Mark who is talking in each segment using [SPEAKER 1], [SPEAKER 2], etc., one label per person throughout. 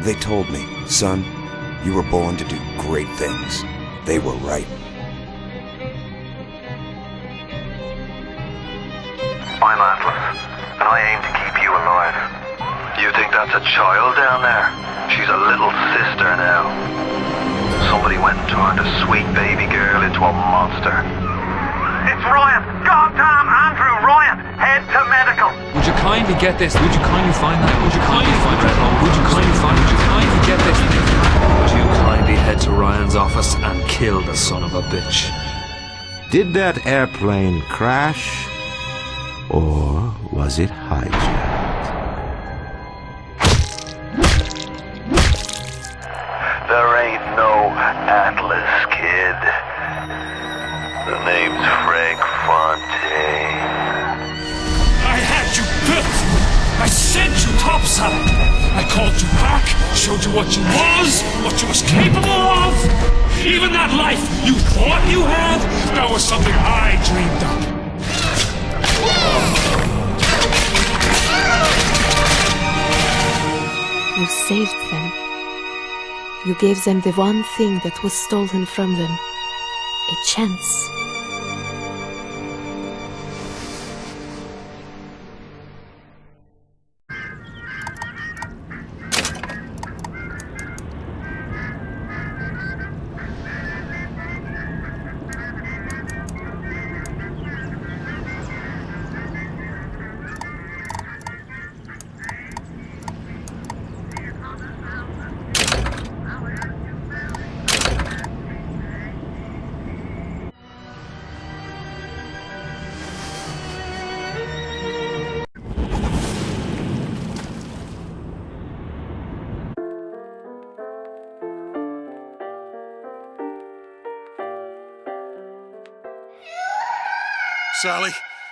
[SPEAKER 1] They told me, son, you were born to do great things. They were right.
[SPEAKER 2] I'm Atlas, and I aim to keep you alive. You think that's a child down there? She's a little sister now. Somebody went and turned a sweet baby girl into a monster. It's Ryan! Goddamn Andrew Ryan! Head to medical!
[SPEAKER 3] Would you kindly get this? Would you kindly find that? Would you kindly find that? Would you kindly find? Would you kindly get this? Would you kindly head to Ryan's office and kill the son of a bitch?
[SPEAKER 1] Did that airplane crash? Or was it hijacked?
[SPEAKER 2] There ain't no Atlas, kid. The name's Frank Fontaine.
[SPEAKER 4] I had you built! I sent you topside! I called you back, showed you what you was capable of! Even that life you thought you had, that was something I dreamed up.
[SPEAKER 5] You saved them. You gave them the one thing that was stolen from them. A chance.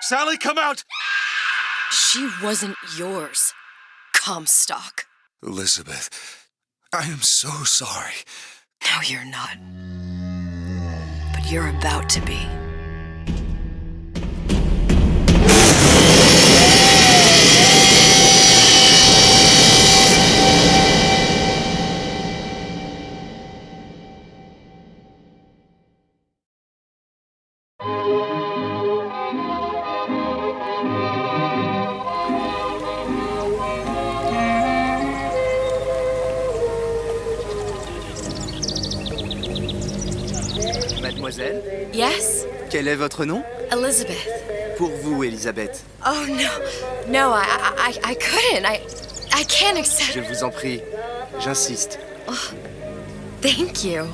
[SPEAKER 4] Sally, come out!
[SPEAKER 6] She wasn't yours, Comstock.
[SPEAKER 4] Elizabeth, I am so sorry.
[SPEAKER 6] No, you're not. But you're about to be.
[SPEAKER 7] Mademoiselle?
[SPEAKER 6] Yes?
[SPEAKER 7] Quel est votre nom?
[SPEAKER 6] Elizabeth.
[SPEAKER 7] Pour vous, Elisabeth.
[SPEAKER 6] Oh, no, I couldn't. I can't accept.
[SPEAKER 7] Je vous en prie, j'insiste.
[SPEAKER 6] Oh, thank you.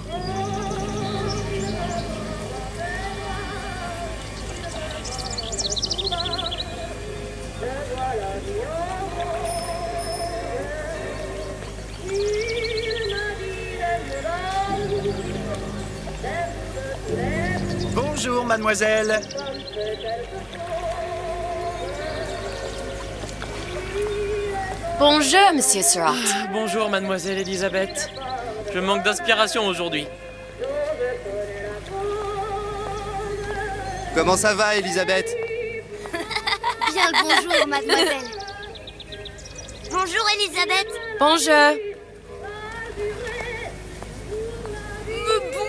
[SPEAKER 7] Bonjour, mademoiselle.
[SPEAKER 6] Bonjour, monsieur Surratt.
[SPEAKER 8] Bonjour, mademoiselle Elisabeth. Je manque d'inspiration aujourd'hui.
[SPEAKER 7] Comment ça va, Elisabeth?
[SPEAKER 9] Bien le bonjour, mademoiselle. Bonjour, Elisabeth.
[SPEAKER 6] Bonjour.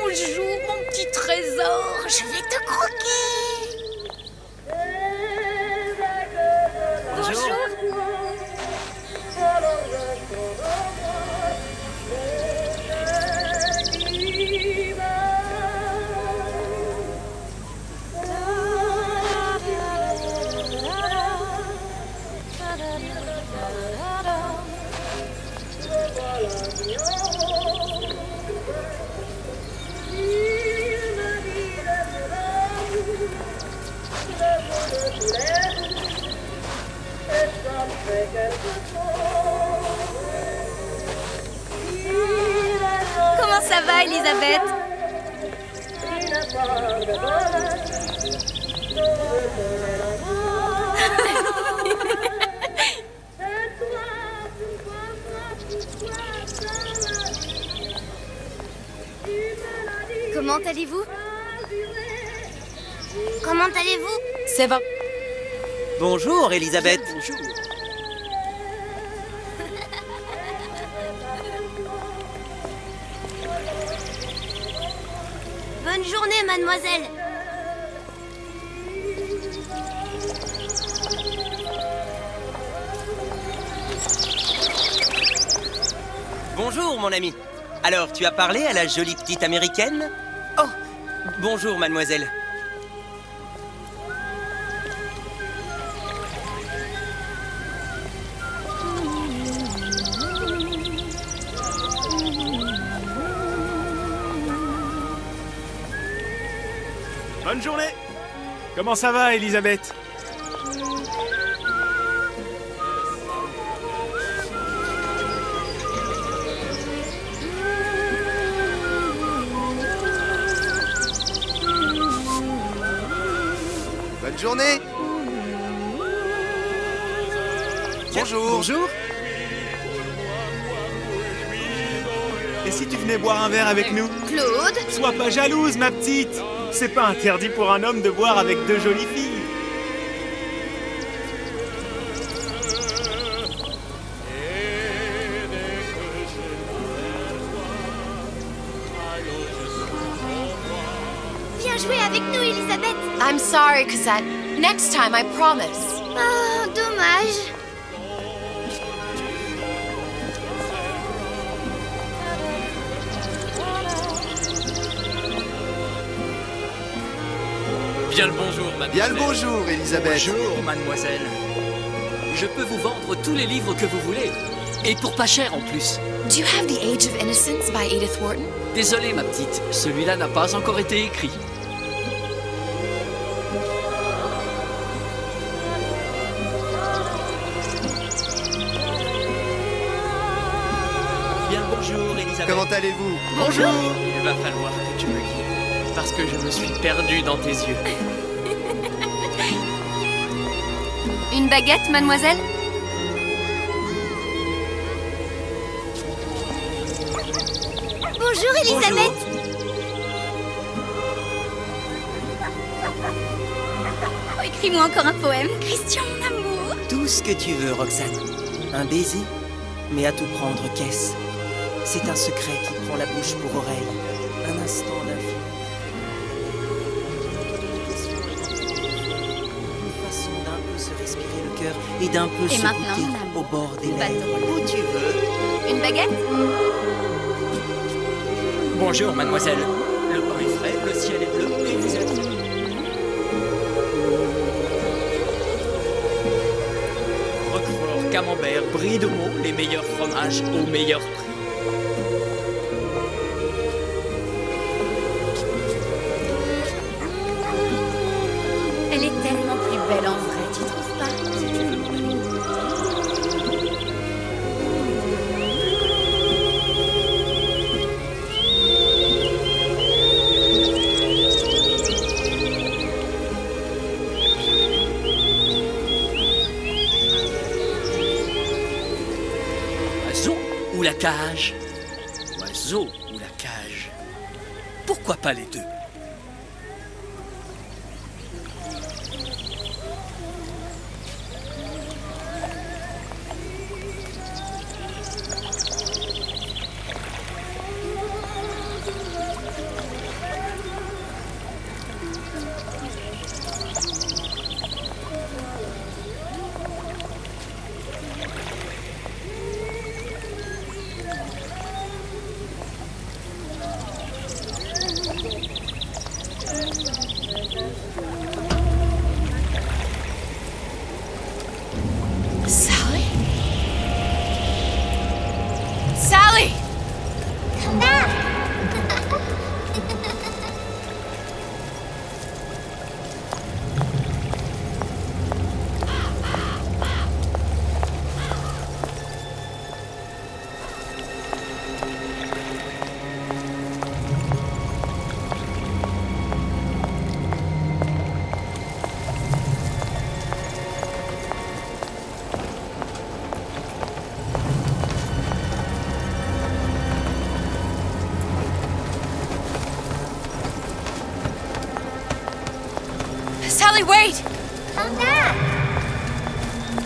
[SPEAKER 9] Bonjour, mon petit trésor. Je vais te croquer. Bonjour. Comment ça va, Elisabeth? Comment allez-vous? Comment allez-vous?
[SPEAKER 6] Ça va.
[SPEAKER 7] Bonjour, Elisabeth.
[SPEAKER 9] Bonne journée, mademoiselle.
[SPEAKER 10] Bonjour, mon ami. Alors, tu as parlé à la jolie petite américaine? Oh, bonjour, mademoiselle.
[SPEAKER 11] Bonne journée. Comment ça va, Elisabeth?
[SPEAKER 7] Bonne journée. Bonjour.
[SPEAKER 11] Bonjour. Et si tu venais boire un verre avec nous?
[SPEAKER 9] Claude.
[SPEAKER 11] Sois pas jalouse, ma petite. C'est pas interdit pour un homme de boire avec deux jolies filles.
[SPEAKER 9] Viens jouer avec nous, Elisabeth.
[SPEAKER 6] I'm sorry, Cosette. Next time, I promise.
[SPEAKER 9] Oh, dommage.
[SPEAKER 8] Bien le bonjour, mademoiselle.
[SPEAKER 7] Bien le bonjour, Elisabeth.
[SPEAKER 8] Bonjour, mademoiselle. Je peux vous vendre tous les livres que vous voulez. Et pour pas cher en plus.
[SPEAKER 6] Do you have The Age of Innocence by Edith Wharton?
[SPEAKER 8] Désolé, ma petite, celui-là n'a pas encore été écrit. Bien le bonjour, Elisabeth.
[SPEAKER 7] Comment allez-vous?
[SPEAKER 9] Bonjour.
[SPEAKER 8] Il va falloir que tu me guides, parce que je me suis perdu dans tes yeux.
[SPEAKER 6] Une baguette, mademoiselle?
[SPEAKER 9] Bonjour, Elisabeth. Oh, écris-moi encore un poème, Christian, mon amour.
[SPEAKER 10] Tout ce que tu veux, Roxane. Un baiser? Mais à tout prendre, qu'est-ce? C'est un secret qui prend la bouche pour oreille. Un instant d'infini. Une façon d'un peu se respirer le cœur et d'un peu
[SPEAKER 9] Et
[SPEAKER 10] se
[SPEAKER 9] maintenant,
[SPEAKER 10] goûter
[SPEAKER 9] mon amour,
[SPEAKER 10] au bord des
[SPEAKER 9] nous
[SPEAKER 10] lèvres.
[SPEAKER 9] battons.
[SPEAKER 10] Où tu veux.
[SPEAKER 6] Une baguette?
[SPEAKER 8] Bonjour, mademoiselle. Le pain est frais, le ciel est bleu, et vous êtes... Roquefort, camembert, brie de meaux, les meilleurs fromages au meilleur prix.
[SPEAKER 9] Elle est tellement plus belle en vrai, tu trouves pas?
[SPEAKER 8] Si tu veux, mon ami. Oiseau ou la cage? Oiseau ou la cage? Pourquoi pas les deux?
[SPEAKER 6] Sally? Sally!
[SPEAKER 9] Come back.
[SPEAKER 6] Sally, wait!
[SPEAKER 9] Come back.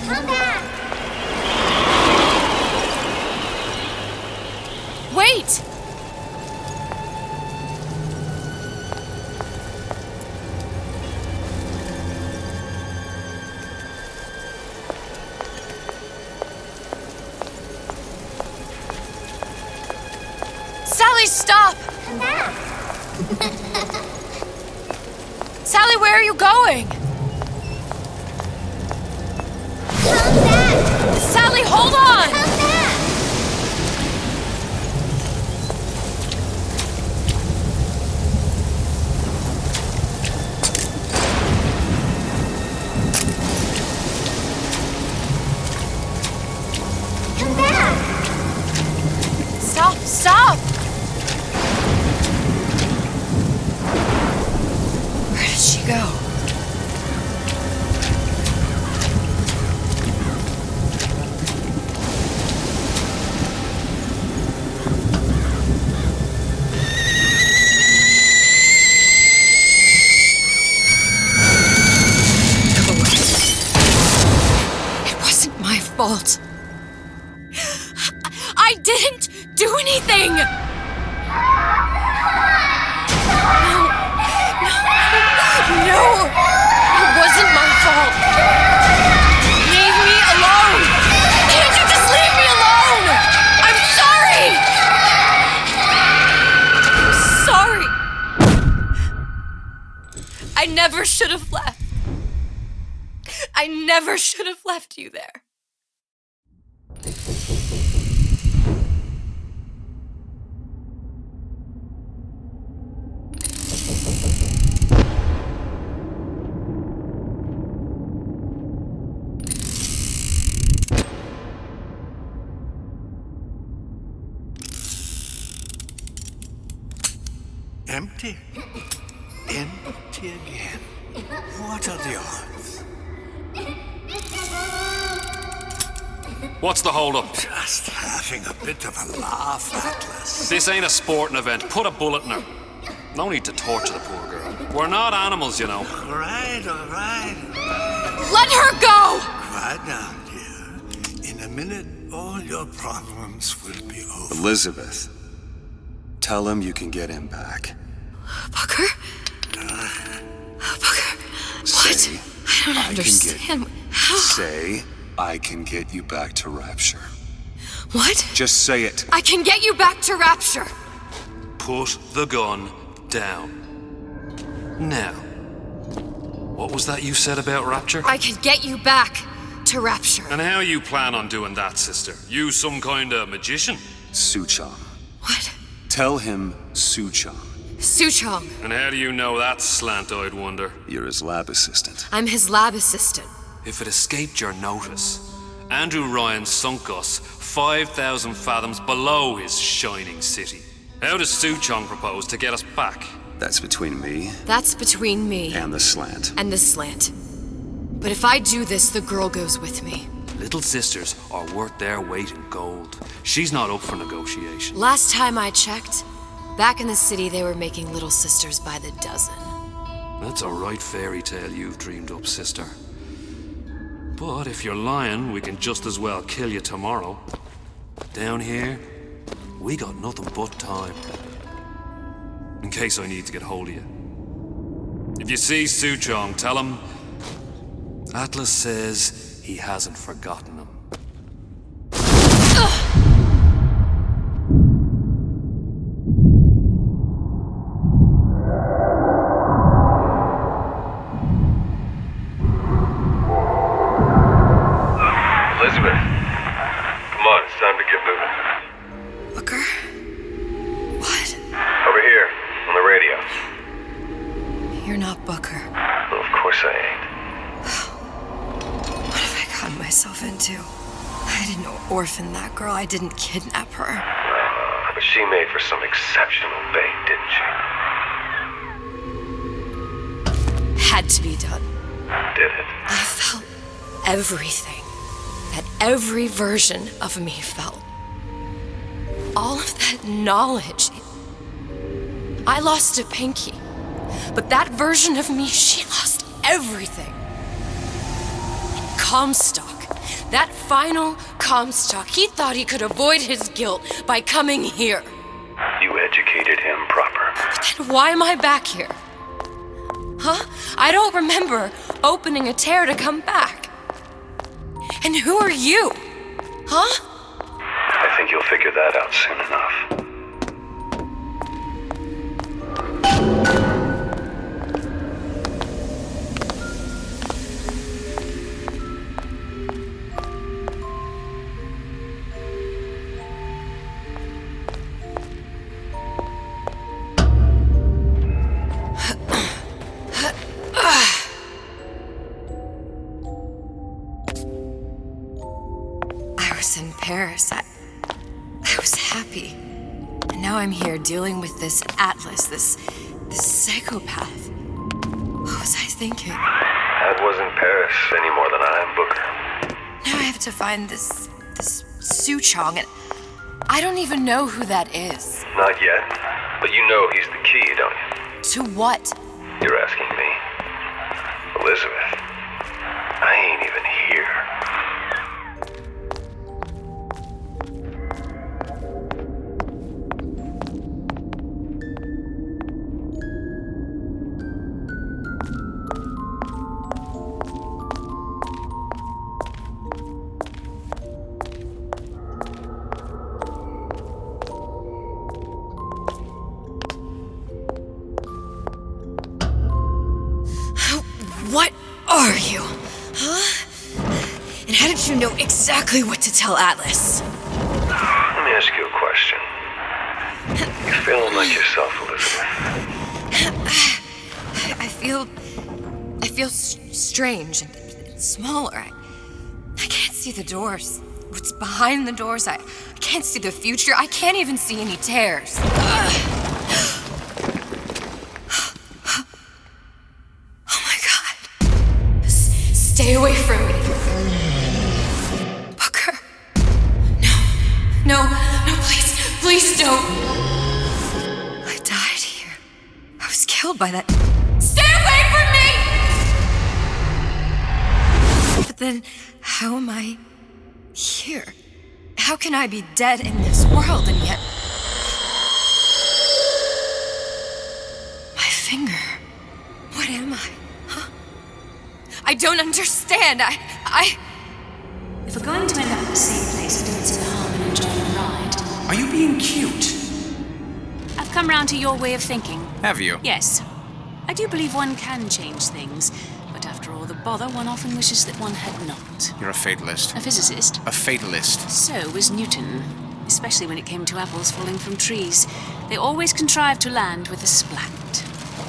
[SPEAKER 9] Come back.
[SPEAKER 6] Wait! Where are you going?
[SPEAKER 9] Come back!
[SPEAKER 6] Sally, hold on!
[SPEAKER 9] Come back! Come back!
[SPEAKER 6] Stop! Stop! Where did she go? Fault. I didn't do anything! No, it wasn't my fault. Leave me alone! Can't you just leave me alone? I'm sorry! I'm sorry. I never should have left. I never should have left you there.
[SPEAKER 12] Empty? Empty again. What are the odds?
[SPEAKER 3] What's the hold-up?
[SPEAKER 12] Just having a bit of a laugh, Atlas.
[SPEAKER 3] This ain't a sporting event. Put a bullet in her. No need to torture the poor girl. We're not animals, you know.
[SPEAKER 12] All right.
[SPEAKER 6] Let her go!
[SPEAKER 12] Quiet down, dear. In a minute, all your problems will be over.
[SPEAKER 1] Elizabeth, tell him you can get him back.
[SPEAKER 6] Booker? Booker? What?
[SPEAKER 1] Say,
[SPEAKER 6] I don't understand. How?
[SPEAKER 1] Say, I can get you back to Rapture.
[SPEAKER 6] What?
[SPEAKER 1] Just say it.
[SPEAKER 6] I can get you back to Rapture.
[SPEAKER 3] Put the gun down. Now, what was that you said about Rapture?
[SPEAKER 6] I can get you back to Rapture.
[SPEAKER 3] And how you plan on doing that, sister? You some kind of magician?
[SPEAKER 1] Suchong.
[SPEAKER 6] What?
[SPEAKER 1] Tell him Suchong.
[SPEAKER 6] Suchong.
[SPEAKER 3] And how do you know that, slant-eyed wonder?
[SPEAKER 1] You're his lab assistant.
[SPEAKER 6] I'm his lab assistant.
[SPEAKER 3] If it escaped your notice, Andrew Ryan sunk us 5,000 fathoms below his shining city. How does Suchong propose to get us back?
[SPEAKER 1] That's between me.
[SPEAKER 6] That's between me.
[SPEAKER 1] And the slant.
[SPEAKER 6] And the slant. But if I do this, the girl goes with me.
[SPEAKER 3] Little sisters are worth their weight in gold. She's not up for negotiation.
[SPEAKER 6] Last time I checked, back in the city they were making little sisters by the dozen.
[SPEAKER 3] That's a right fairy tale you've dreamed up, sister. But if you're lying, we can just as well kill you tomorrow. Down here, we got nothing but time. In case I need to get hold of you. If you see Suchong, tell him Atlas says he hasn't forgotten him.
[SPEAKER 2] Elizabeth, come on, it's time to get moving.
[SPEAKER 6] Booker? What?
[SPEAKER 2] Over here, on the radio.
[SPEAKER 6] You're not Booker.
[SPEAKER 2] Well, of course I ain't.
[SPEAKER 6] What have I gotten myself into? I didn't orphan that girl. I didn't kidnap her.
[SPEAKER 2] But she made for some exceptional bait, didn't she?
[SPEAKER 6] Had to be done.
[SPEAKER 2] Did it?
[SPEAKER 6] I felt everything that every version of me felt. All of that knowledge. I lost a pinky. But that version of me, she lost everything. Comstock. That final Comstock. He thought he could avoid his guilt by coming here.
[SPEAKER 2] You educated him proper.
[SPEAKER 6] But then why am I back here? Huh? I don't remember opening a tear to come back. And who are you? Huh?
[SPEAKER 2] I think you'll figure that out soon enough.
[SPEAKER 6] Paris, I was happy. And now I'm here dealing with this Atlas, this psychopath. What was I thinking?
[SPEAKER 2] That wasn't Paris any more than I am Booker.
[SPEAKER 6] Now I have to find this Su Chong, and I don't even know who that is.
[SPEAKER 2] Not yet, but you know he's the key, don't you?
[SPEAKER 6] To what?
[SPEAKER 2] You're asking me. Elizabeth, I ain't even here.
[SPEAKER 6] What are you? Huh? And how did you know exactly what to tell Atlas?
[SPEAKER 2] Let me ask you a question. You feeling like yourself, Elizabeth?
[SPEAKER 6] I feel strange and smaller. I can't see the doors. What's behind the doors? I can't see the future. I can't even see any tears. Stay away from me. Booker. No, please don't. I died here. I was killed by that. Stay away from me! But then, how am I here? How can I be dead in this world and yet... My finger. What am I? I don't understand.
[SPEAKER 13] If we're going to end up at the same place, I don't see the harm in enjoying the ride.
[SPEAKER 14] Are you being cute?
[SPEAKER 13] I've come round to your way of thinking.
[SPEAKER 14] Have you?
[SPEAKER 13] Yes. I do believe one can change things, but after all the bother, one often wishes that one had not.
[SPEAKER 14] You're a fatalist.
[SPEAKER 13] A physicist?
[SPEAKER 14] A fatalist.
[SPEAKER 13] So was Newton, especially when it came to apples falling from trees. They always contrived to land with a splat.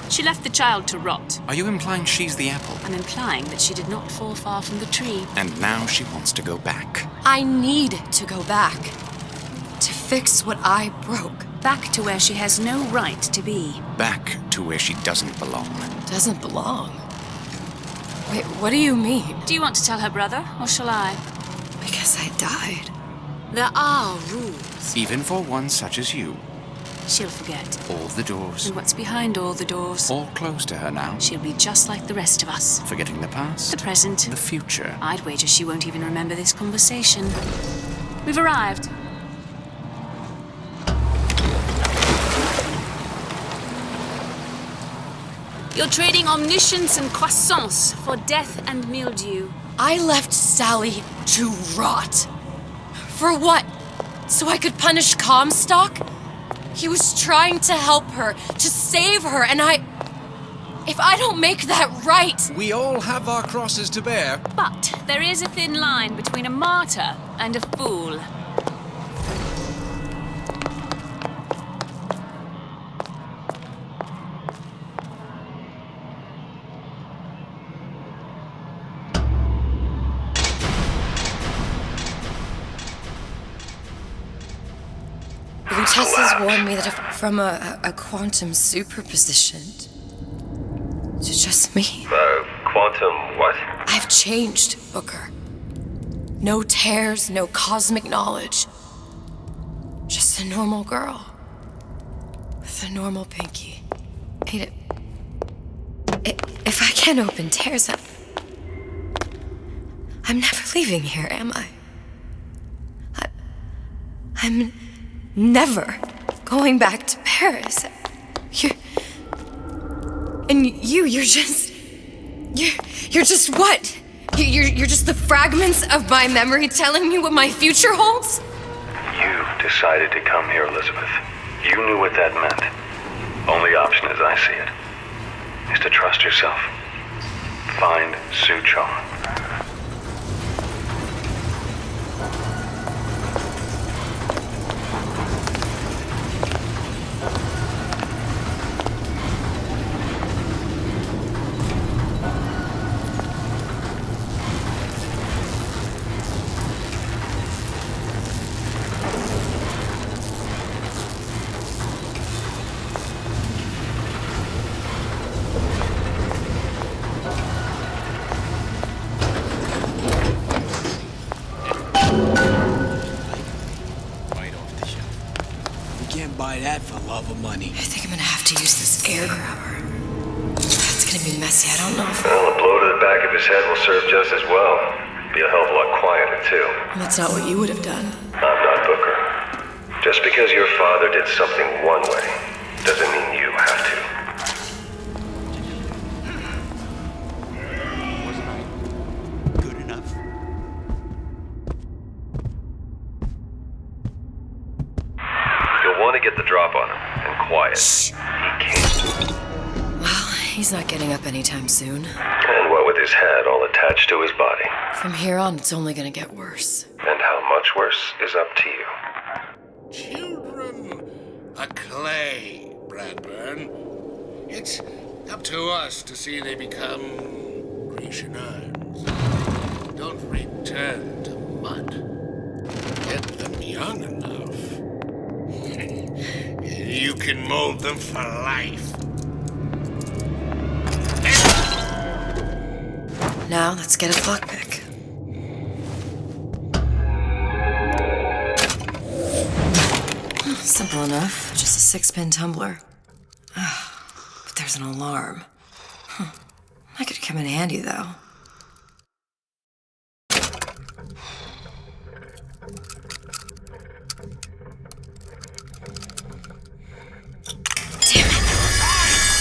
[SPEAKER 13] She left the child to rot.
[SPEAKER 14] Are you implying she's the apple?
[SPEAKER 13] I'm implying that she did not fall far from the tree.
[SPEAKER 14] And now she wants to go back.
[SPEAKER 6] I need to go back. To fix what I broke.
[SPEAKER 13] Back to where she has no right to be.
[SPEAKER 14] Back to where she doesn't belong.
[SPEAKER 6] Doesn't belong? Wait, what do you mean?
[SPEAKER 13] Do you want to tell her brother, or shall I?
[SPEAKER 6] Because I died.
[SPEAKER 13] There are rules.
[SPEAKER 14] Even for one such as you.
[SPEAKER 13] She'll forget.
[SPEAKER 14] All the doors.
[SPEAKER 13] And what's behind all the doors?
[SPEAKER 14] All closed to her now.
[SPEAKER 13] She'll be just like the rest of us.
[SPEAKER 14] Forgetting the past.
[SPEAKER 13] The present.
[SPEAKER 14] The future.
[SPEAKER 13] I'd wager she won't even remember this conversation. We've arrived. You're trading omniscience and croissance for death and mildew.
[SPEAKER 6] I left Sally to rot. For what? So I could punish Comstock? He was trying to help her, to save her, and if I don't make that right...
[SPEAKER 15] We all have our crosses to bear.
[SPEAKER 13] But there is a thin line between a martyr and a fool.
[SPEAKER 6] Tessa's warned me that from a quantum superposition to just me.
[SPEAKER 2] Quantum what?
[SPEAKER 6] I've changed, Booker. No tears, no cosmic knowledge. Just a normal girl. With a normal pinky. If I can't open tears, I'm never leaving here, am I? I'm never going back to Paris. You're just what? You're just the fragments of my memory telling me what my future holds?
[SPEAKER 2] You decided to come here, Elizabeth. You knew what that meant. Only option as I see it is to trust yourself. Find Su Chong.
[SPEAKER 16] that for love of money?
[SPEAKER 6] I think I'm gonna have to use this air grabber. It's gonna be messy, I don't know if...
[SPEAKER 2] Well, a blow to the back of his head will serve just as well. Be a hell of a lot quieter, too.
[SPEAKER 6] That's not what you would have done.
[SPEAKER 2] I'm not Booker. Just because your father did something one way, doesn't mean you have to.
[SPEAKER 16] Wasn't I good enough?
[SPEAKER 2] You'll want to get the drop on him, and quiet. He can't.
[SPEAKER 6] Well, he's not getting up anytime soon.
[SPEAKER 2] And what with his head all attached to his body.
[SPEAKER 6] From here on, it's only gonna get worse.
[SPEAKER 2] And how much worse is up to you.
[SPEAKER 12] Children are clay, Bradburn. It's up to us to see they become Grecian urns. Don't return to mud. Get them young enough. You can mold them for life.
[SPEAKER 6] Now, let's get a lockpick. Simple enough. Just a 6-pin tumbler. But there's an alarm. That could come in handy, though.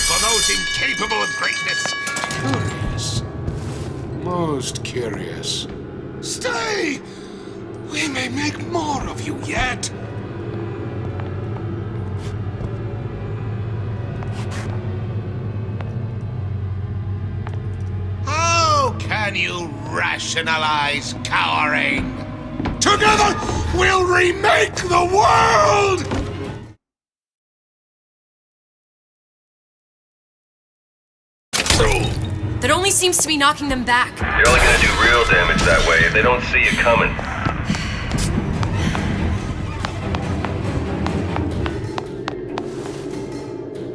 [SPEAKER 12] For those incapable of greatness. Curious. Most curious. Stay! We may make more of you yet. How can you rationalize cowering? Together, we'll remake the world!
[SPEAKER 6] That only seems to be knocking them back.
[SPEAKER 2] You're only gonna do real damage that way if they don't see you coming.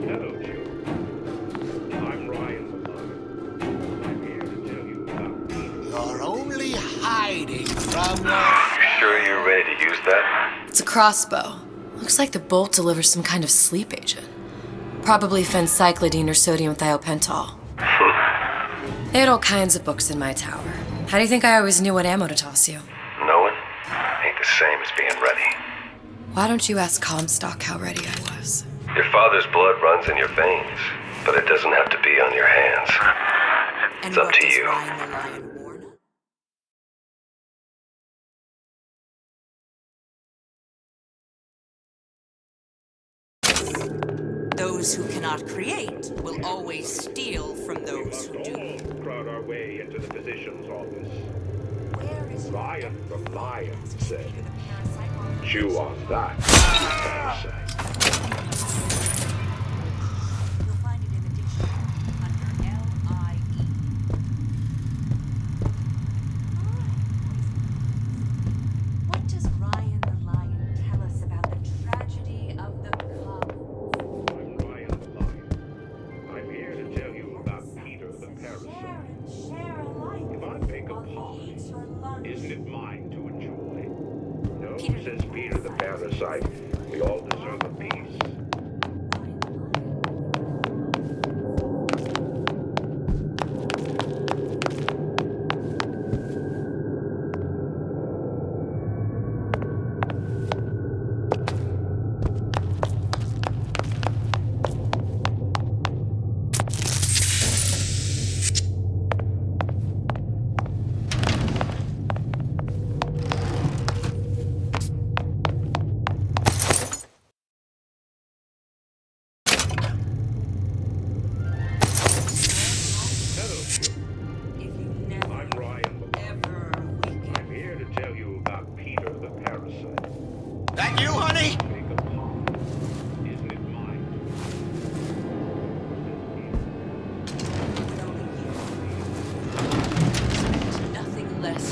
[SPEAKER 17] Hello, children. I'm Ryan. I'm here to tell you about Peter.
[SPEAKER 12] You're only hiding from
[SPEAKER 2] You sure you're ready to use that?
[SPEAKER 6] It's a crossbow. Looks like the bolt delivers some kind of sleep agent. Probably phencyclidine or sodium thiopental. They had all kinds of books in my tower. How do you think I always knew what ammo to toss you?
[SPEAKER 2] Knowing ain't the same as being ready.
[SPEAKER 6] Why don't you ask Comstock how ready I was?
[SPEAKER 2] Your father's blood runs in your veins, but it doesn't have to be on your hands. It's up to you.
[SPEAKER 18] Those who cannot create will always steal from those who do.
[SPEAKER 17] Crowd our way into the physician's office. Ryan from Lion said, chew on that, parasite.
[SPEAKER 18] What does Ryan the Lion tell us about the tragedy of the cub?
[SPEAKER 17] I'm Ryan the Lion. I'm here to tell you about Peter the parasite. If I make a pie, isn't it mine to enjoy? No, says Peter the parasite. We all deserve a piece.
[SPEAKER 16] That you, honey?
[SPEAKER 18] Nothing less.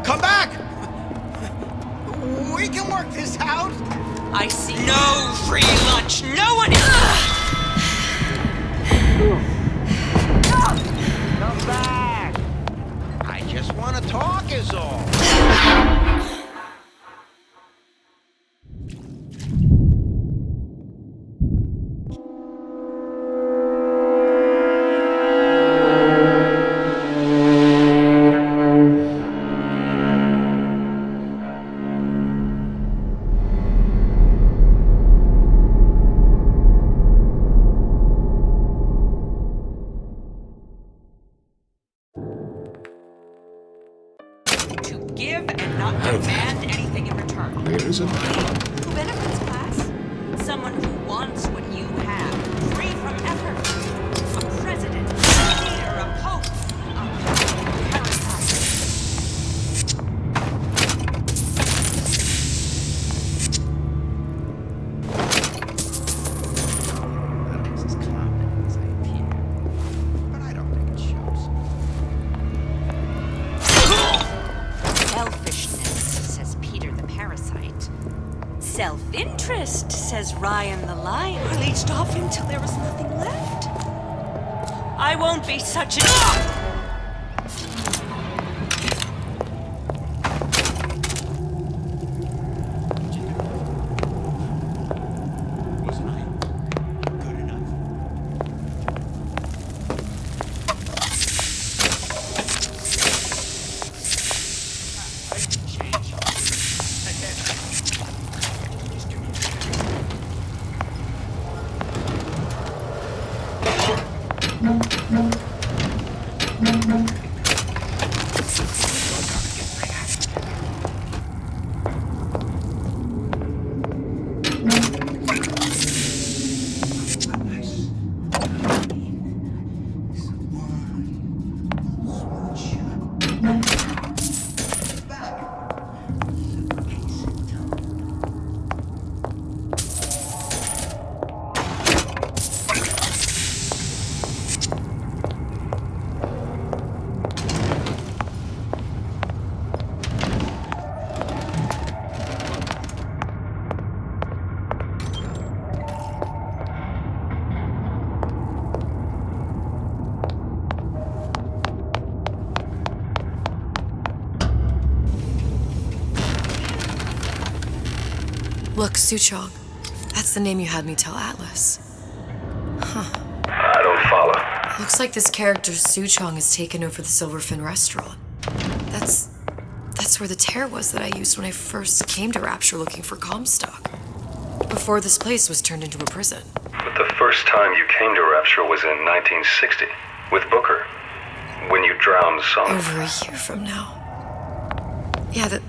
[SPEAKER 16] Come back! We can work this out.
[SPEAKER 18] I see no free lunch. No one is.
[SPEAKER 16] Come back! I just want to talk is all.
[SPEAKER 18] says Ryan the lion released off until there was nothing left. I won't be such a...
[SPEAKER 6] Look, Suchong. That's the name you had me tell Atlas. Huh.
[SPEAKER 2] I don't follow.
[SPEAKER 6] Looks like this character Suchong has taken over the Silverfin restaurant. That's where the tear was that I used when I first came to Rapture looking for Comstock. Before this place was turned into a prison.
[SPEAKER 2] But the first time you came to Rapture was in 1960, with Booker. When you drowned some...
[SPEAKER 6] Over a year from now. Yeah,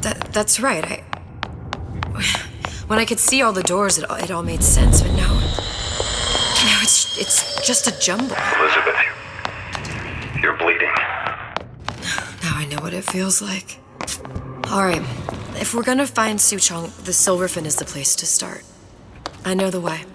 [SPEAKER 6] that's right. When I could see all the doors, it all made sense, but now it's just a jumble.
[SPEAKER 2] Elizabeth, you're bleeding.
[SPEAKER 6] Now I know what it feels like. Alright, if we're gonna find Suchong, the Silverfin is the place to start. I know the way.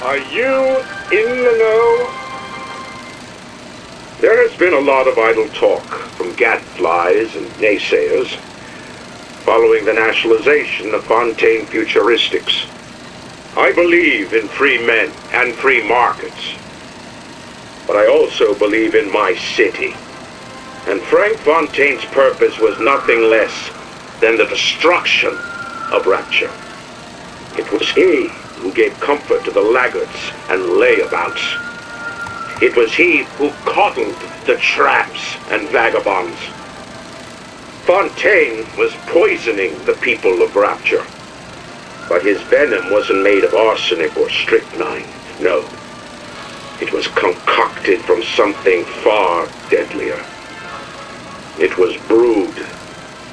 [SPEAKER 17] Are you in the know? There has been a lot of idle talk from gadflies and naysayers following the nationalization of Fontaine Futuristics. I believe in free men and free markets, but I also believe in my city. And Frank Fontaine's purpose was nothing less than the destruction of Rapture. It was he who gave comfort to the laggards and layabouts. It was he who coddled the tramps and vagabonds. Fontaine was poisoning the people of Rapture. But his venom wasn't made of arsenic or strychnine. No. It was concocted from something far deadlier. It was brewed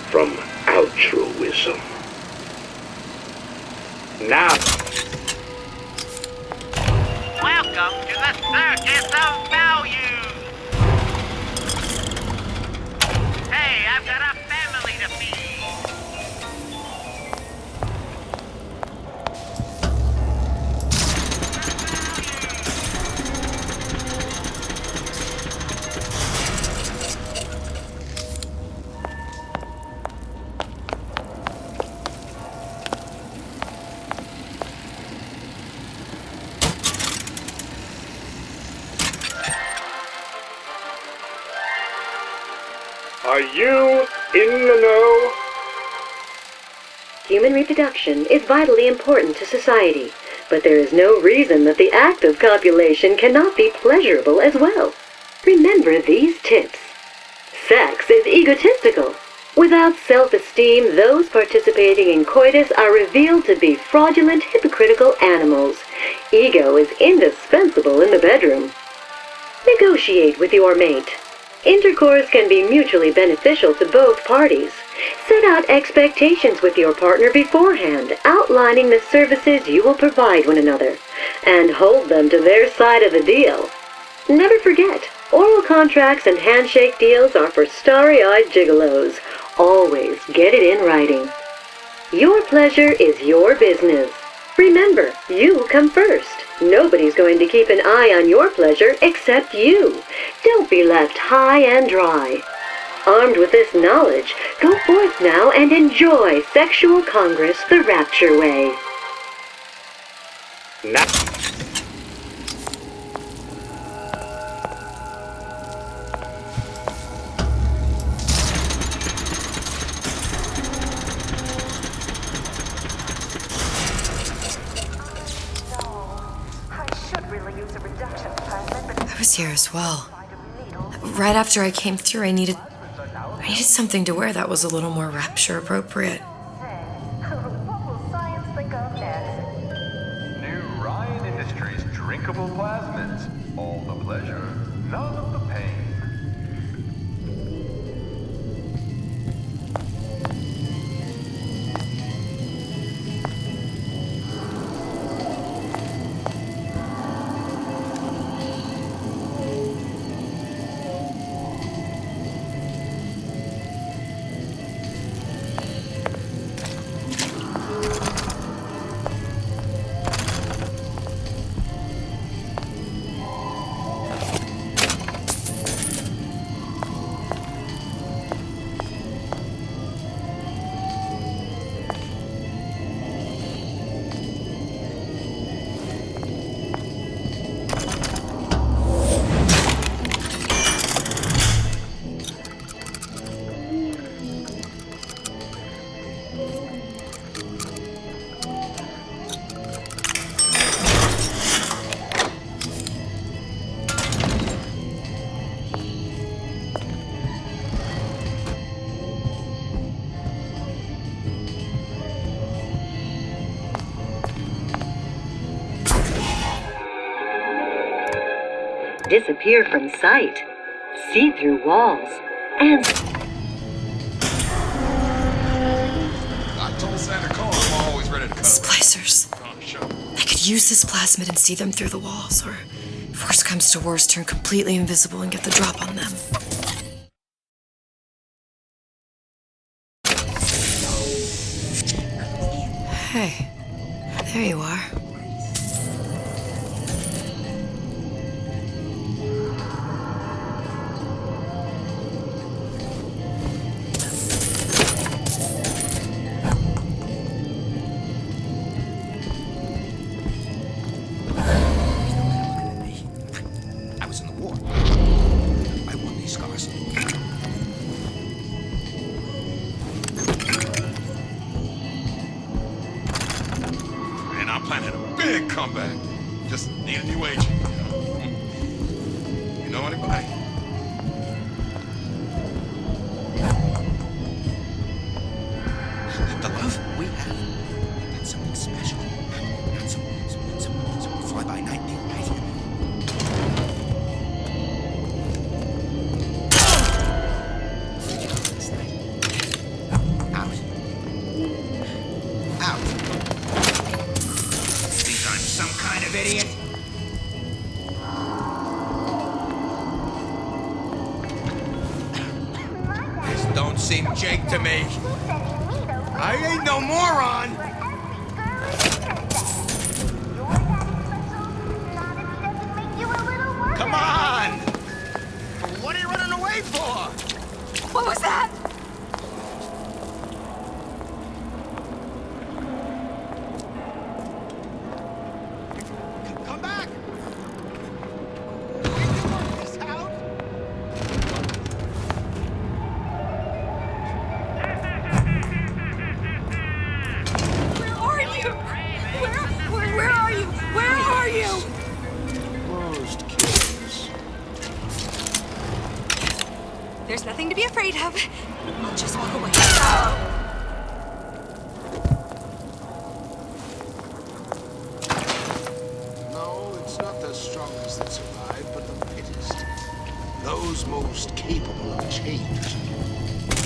[SPEAKER 17] from altruism. Now...
[SPEAKER 19] Welcome to the Circus of Value! Hey, I've got a family to feed!
[SPEAKER 17] Are you in the know?
[SPEAKER 20] Human reproduction is vitally important to society, but there is no reason that the act of copulation cannot be pleasurable as well. Remember these tips. Sex is egotistical. Without self-esteem, those participating in coitus are revealed to be fraudulent, hypocritical animals. Ego is indispensable in the bedroom. Negotiate with your mate. Intercourse can be mutually beneficial to both parties. Set out expectations with your partner beforehand, outlining the services you will provide one another, and hold them to their side of the deal. Never forget, oral contracts and handshake deals are for starry-eyed gigolos. Always get it in writing. Your pleasure is your business, Remember, you come first. Nobody's going to keep an eye on your pleasure except you. Don't be left high and dry. Armed with this knowledge, go forth now and enjoy Sexual Congress the Rapture way.
[SPEAKER 6] I was here as well. Right after I came through, I needed something to wear that was a little more rapture appropriate.
[SPEAKER 2] New Ryan Industries drinkable plasmids. All the pleasure, none of the pain.
[SPEAKER 20] Disappear from sight, see through walls, and...
[SPEAKER 15] I told Santa Claus I'm always ready to cover.
[SPEAKER 6] Splicers. I could use this plasmid and see them through the walls, or if worst comes to worst, turn completely invisible and get the drop on them. Hey, there you are.
[SPEAKER 16] I was in the war. I won these scars.
[SPEAKER 15] And I'm planning a big comeback. Just need a new agent. You know anybody?
[SPEAKER 16] The love we have, that's something special. Not some fly-by-night deal, right? Out. Out. Think I'm some kind of idiot? This don't seem Jake to me. I ain't no moron! Come on! What are you running away for?
[SPEAKER 9] What was that?
[SPEAKER 16] Come back!
[SPEAKER 9] Where are you? Where are you? Where are you?
[SPEAKER 16] Most kids.
[SPEAKER 9] There's nothing to be afraid of. I'll just walk away.
[SPEAKER 12] No, it's not the strongest that survive, but the fittest. Those most capable of change.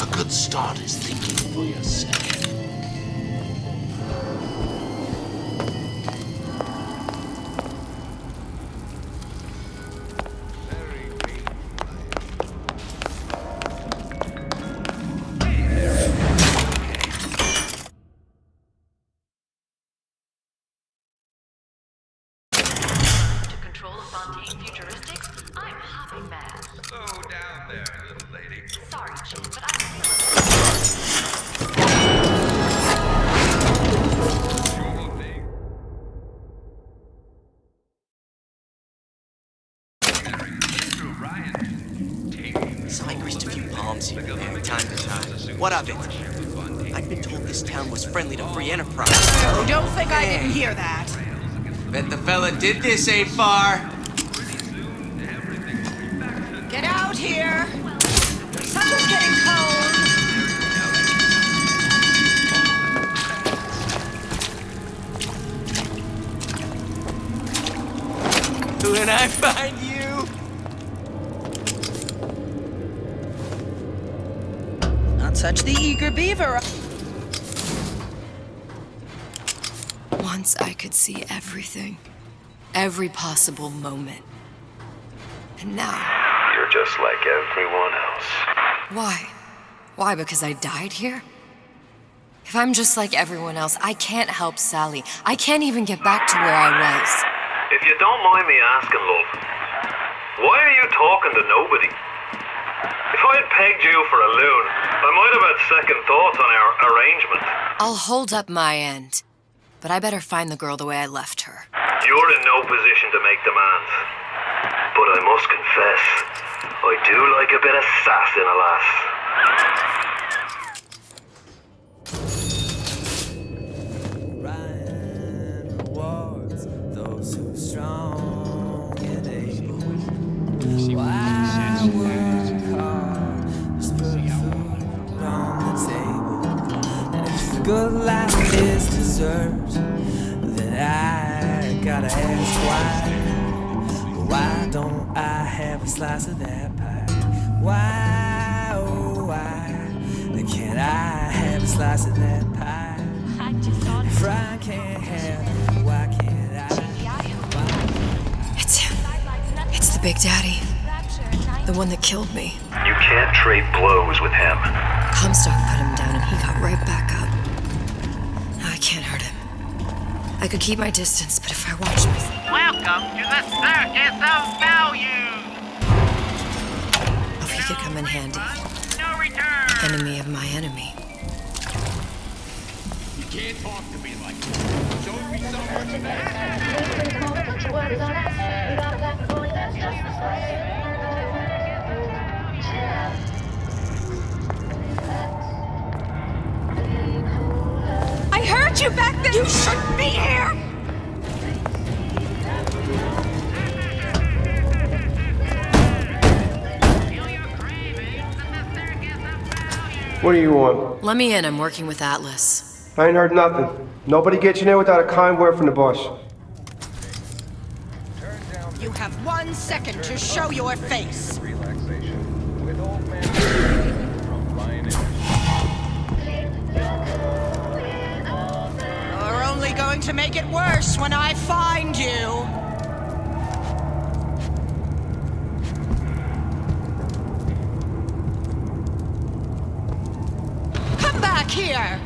[SPEAKER 12] A good start is thinking for yourself.
[SPEAKER 10] Saw I greased a few palms here and there, time to time. What of it? I'd been told this town was friendly to free enterprise.
[SPEAKER 18] Oh, don't think I didn't hear that.
[SPEAKER 10] Bet the fella did this ain't far.
[SPEAKER 18] Get out here. Something's getting cold.
[SPEAKER 10] When I find you.
[SPEAKER 18] Not touch the eager beaver.
[SPEAKER 6] Once I could see everything. Every possible moment. And now...
[SPEAKER 2] You're just like everyone else.
[SPEAKER 6] Why? Why, because I died here? If I'm just like everyone else, I can't help Sally. I can't even get back to where I was.
[SPEAKER 2] If you don't mind me asking, love, why are you talking to nobody? If I'd pegged you for a loon, I might have had second thoughts on our arrangement.
[SPEAKER 6] I'll hold up my end. But I better find the girl the way I left her.
[SPEAKER 2] You're in no position to make demands. But I must confess, I do like a bit of sass in a lass.
[SPEAKER 10] Those who strong and able. Why work hard? Just put food on the table. And if the good life is dessert, then I gotta ask why. Why don't I have a slice of that pie? Why, oh why can't I have a slice of that pie? If I can't have it, why can't I?
[SPEAKER 6] It's him. It's the Big Daddy. The one that killed me.
[SPEAKER 2] You can't trade blows with him.
[SPEAKER 6] Comstock put him down and he got right back up. Now I can't hurt him. I could keep my distance, but if I watch myself...
[SPEAKER 19] Welcome to the Circus of Value!
[SPEAKER 6] Oh, he could come in handy.
[SPEAKER 19] No return!
[SPEAKER 6] Enemy of my enemy.
[SPEAKER 15] You can't talk to me like that. Show me so much of that.
[SPEAKER 18] I heard you back there! You shouldn't be here!
[SPEAKER 21] What do you want?
[SPEAKER 6] Let me in, I'm working with Atlas.
[SPEAKER 21] I ain't heard nothing. Nobody gets you in without a kind word from the boss.
[SPEAKER 18] You have 1 second to show your face. You're only going to make it worse when I find you. Come back here!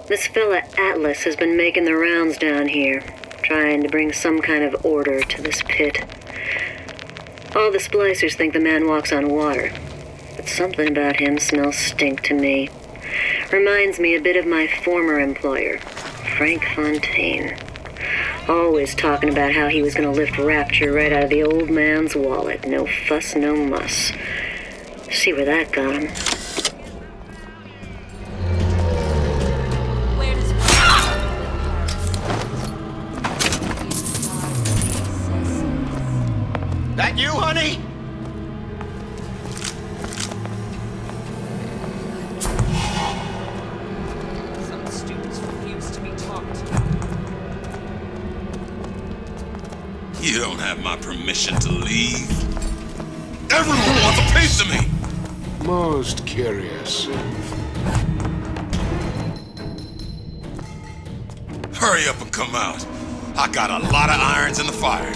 [SPEAKER 20] This fella Atlas has been making the rounds down here, trying to bring some kind of order to this pit. All the splicers think the man walks on water, but something about him smells stink to me. Reminds me a bit of my former employer, Frank Fontaine. Always talking about how he was going to lift Rapture right out of the old man's wallet. No fuss, no muss. See where that got him.
[SPEAKER 7] That you, honey?
[SPEAKER 18] Some students refuse to be taught.
[SPEAKER 15] You don't have my permission to leave. Everyone wants a piece of me.
[SPEAKER 22] Most curious.
[SPEAKER 15] Hurry up and come out. I got a lot of irons in the fire.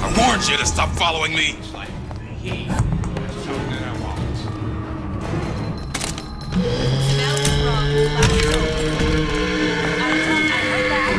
[SPEAKER 15] I warned you to stop following me.
[SPEAKER 18] Smell was wrong. Last soap. I heard that.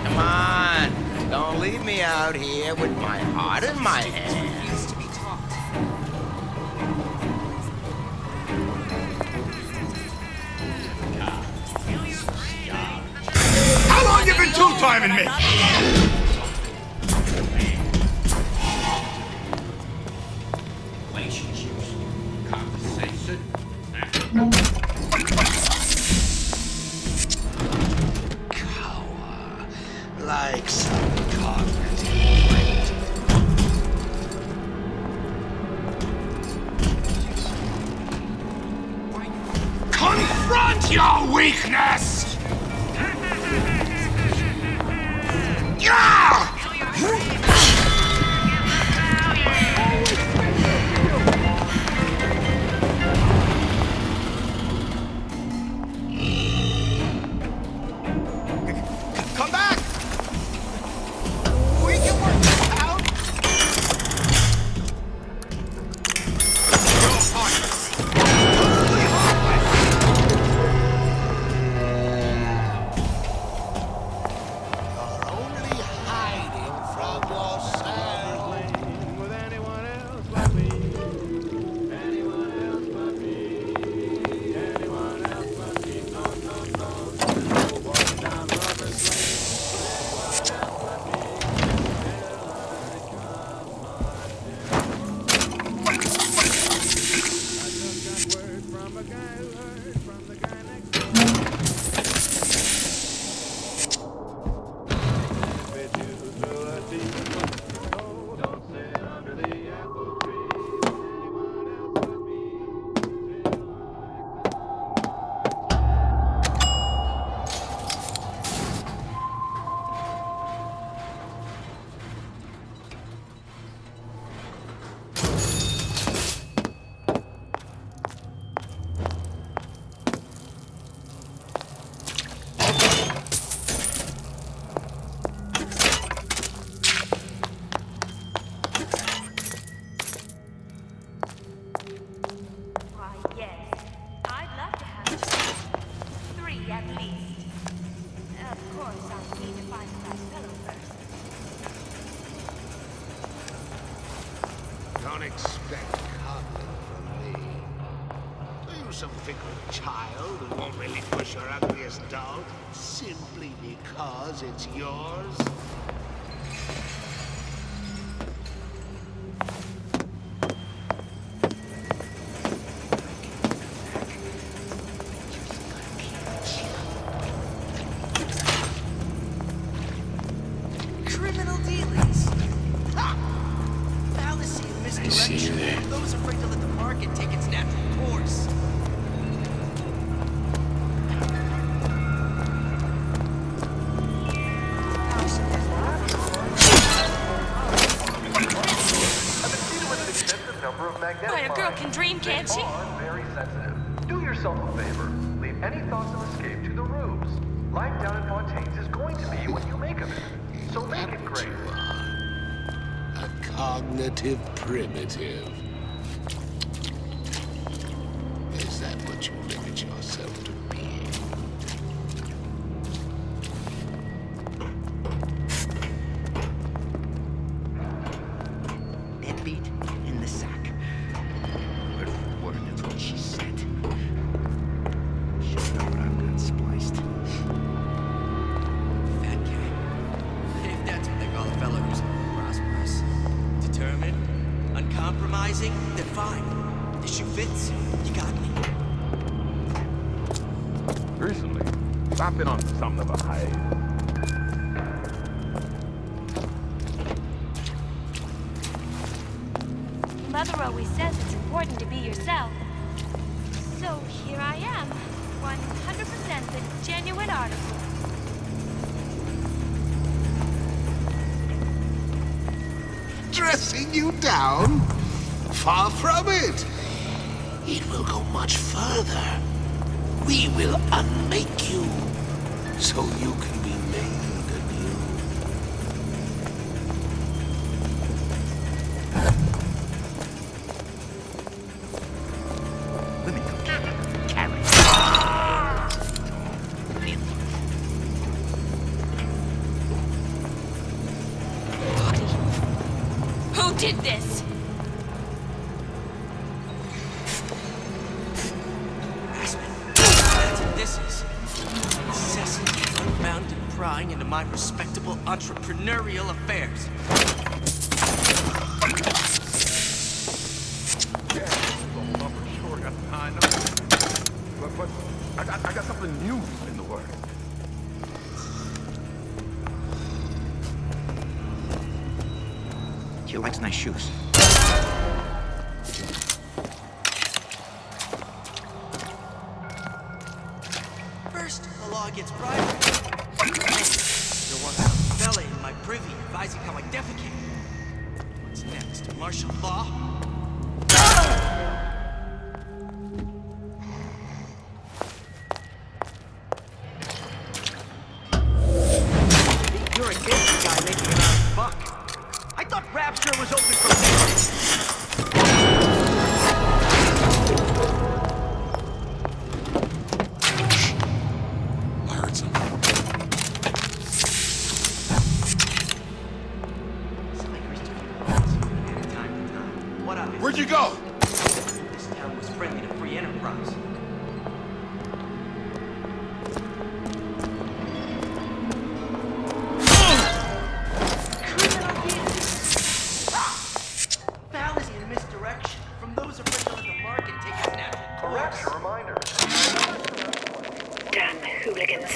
[SPEAKER 7] Come on. Don't leave me out here with my heart in my hand.
[SPEAKER 16] How long you been two-timing me?
[SPEAKER 12] Relationships. Conversation. Cower. Like some cognitive
[SPEAKER 16] Confront your weakness! Yeah!
[SPEAKER 7] Come back! We can work this out!
[SPEAKER 12] Don't expect coddling from me. Are you some fickle child who won't relinquish your ugliest doll simply because it's yours?
[SPEAKER 18] Criminal dealings. Ha! Fallacy and misdirection. Those afraid to let the market take its natural course. Boy, a girl can dream, can't she?
[SPEAKER 2] Very sensitive. Do yourself a favor. Leave any thoughts of escape to the rubes. Life down in Fontaine's is going to be what you make of it. So make it great.
[SPEAKER 12] A cognitive primitive. Is that what you limit yourself to being?
[SPEAKER 7] Deadbeat in the sack. Word for word, that's what she said. Should know what I've got spliced.
[SPEAKER 4] Fat cat. If that's what they call a fellow who's prosperous, determined, uncompromising, then fine. The shoe fits. You got me.
[SPEAKER 17] Recently, I've been on something of a hiatus.
[SPEAKER 9] mother always says it's important to be yourself. So here I am, 100% the genuine article.
[SPEAKER 12] Dressing you down? Far from it. It will go much further. We will unmake you, so you can be made anew.
[SPEAKER 16] Women don't carry.
[SPEAKER 9] Who did this?
[SPEAKER 4] That's what this is. Incessant, unbounded prying into my respectable entrepreneurial affairs.
[SPEAKER 21] But I got something new in the works.
[SPEAKER 16] She likes nice shoes.
[SPEAKER 4] First, the law gets bribery. There was some fella in my privy advising how I defecate. What's next? Martial law? You're a gangster guy making a nice buck. I thought Rapture was open for business.
[SPEAKER 15] I heard something.
[SPEAKER 4] What of it?
[SPEAKER 15] Where'd you go?
[SPEAKER 4] This town was friendly to free enterprise. Fallacy and misdirection from those afraid to let the market take its natural course.
[SPEAKER 21] Reminder.
[SPEAKER 20] Damn hooligans.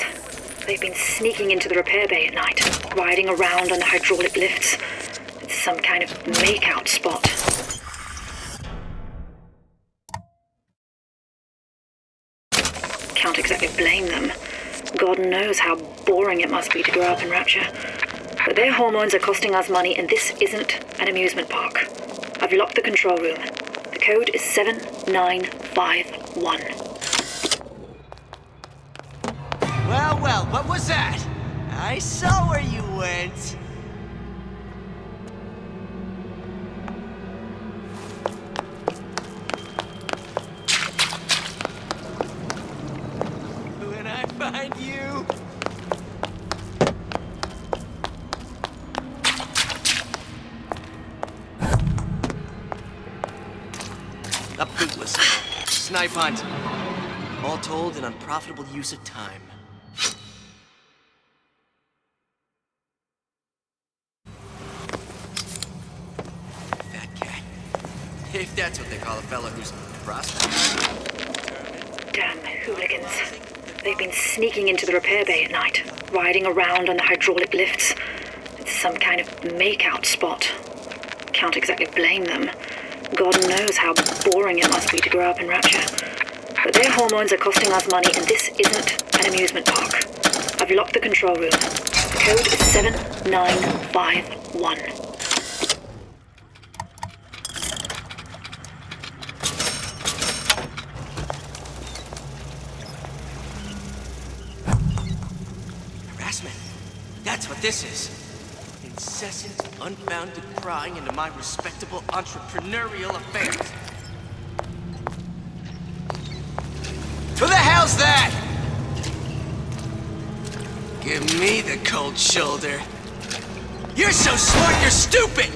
[SPEAKER 20] They've been sneaking into the repair bay at night, riding around on the hydraulic lifts. It's some kind of make-out spot. Can't exactly blame them. God knows how boring it must be to grow up in Rapture. But their hormones are costing us money, and this isn't an amusement park. I've locked the control room. The code is 7951.
[SPEAKER 4] Well, well, what was that? I saw where you went. When I find you... A bootless snipe hunt. All told, an unprofitable use of time. Fat cat. If that's what they call a fella who's prosperous.
[SPEAKER 20] Damn hooligans. They've been sneaking into the repair bay at night, riding around on the hydraulic lifts. It's some kind of make-out spot. Can't exactly blame them. God knows how boring it must be to grow up in Rapture. But their hormones are costing us money, and this isn't an amusement park. I've locked the control room. The code is 7951.
[SPEAKER 4] Harassment. That's what this is. Incessant, unbounded prying into my respectable entrepreneurial affairs. Who the hell's that? Give me the cold shoulder. You're so smart, you're stupid!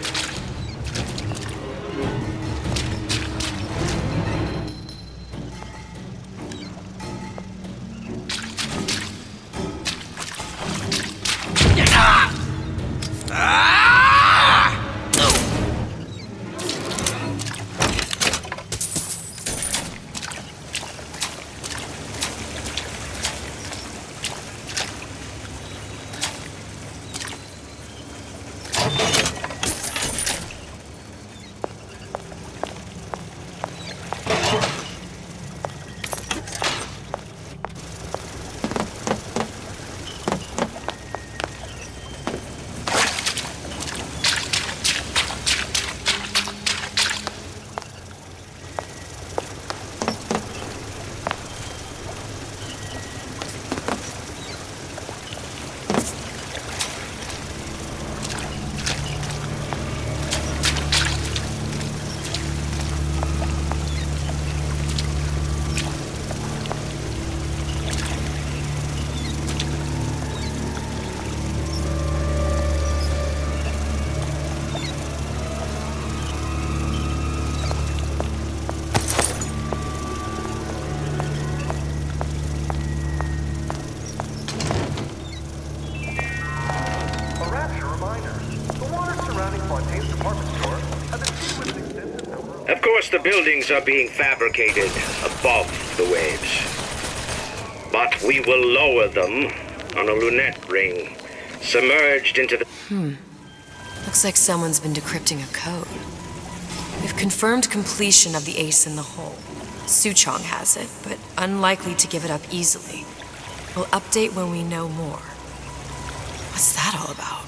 [SPEAKER 5] Of course, the buildings are being fabricated above the waves. But we will lower them on a lunette ring, submerged into the...
[SPEAKER 6] Looks like someone's been decrypting a code. We've confirmed completion of the ace in the hole. Suchong has it, but unlikely to give it up easily. We'll update when we know more. What's that all about?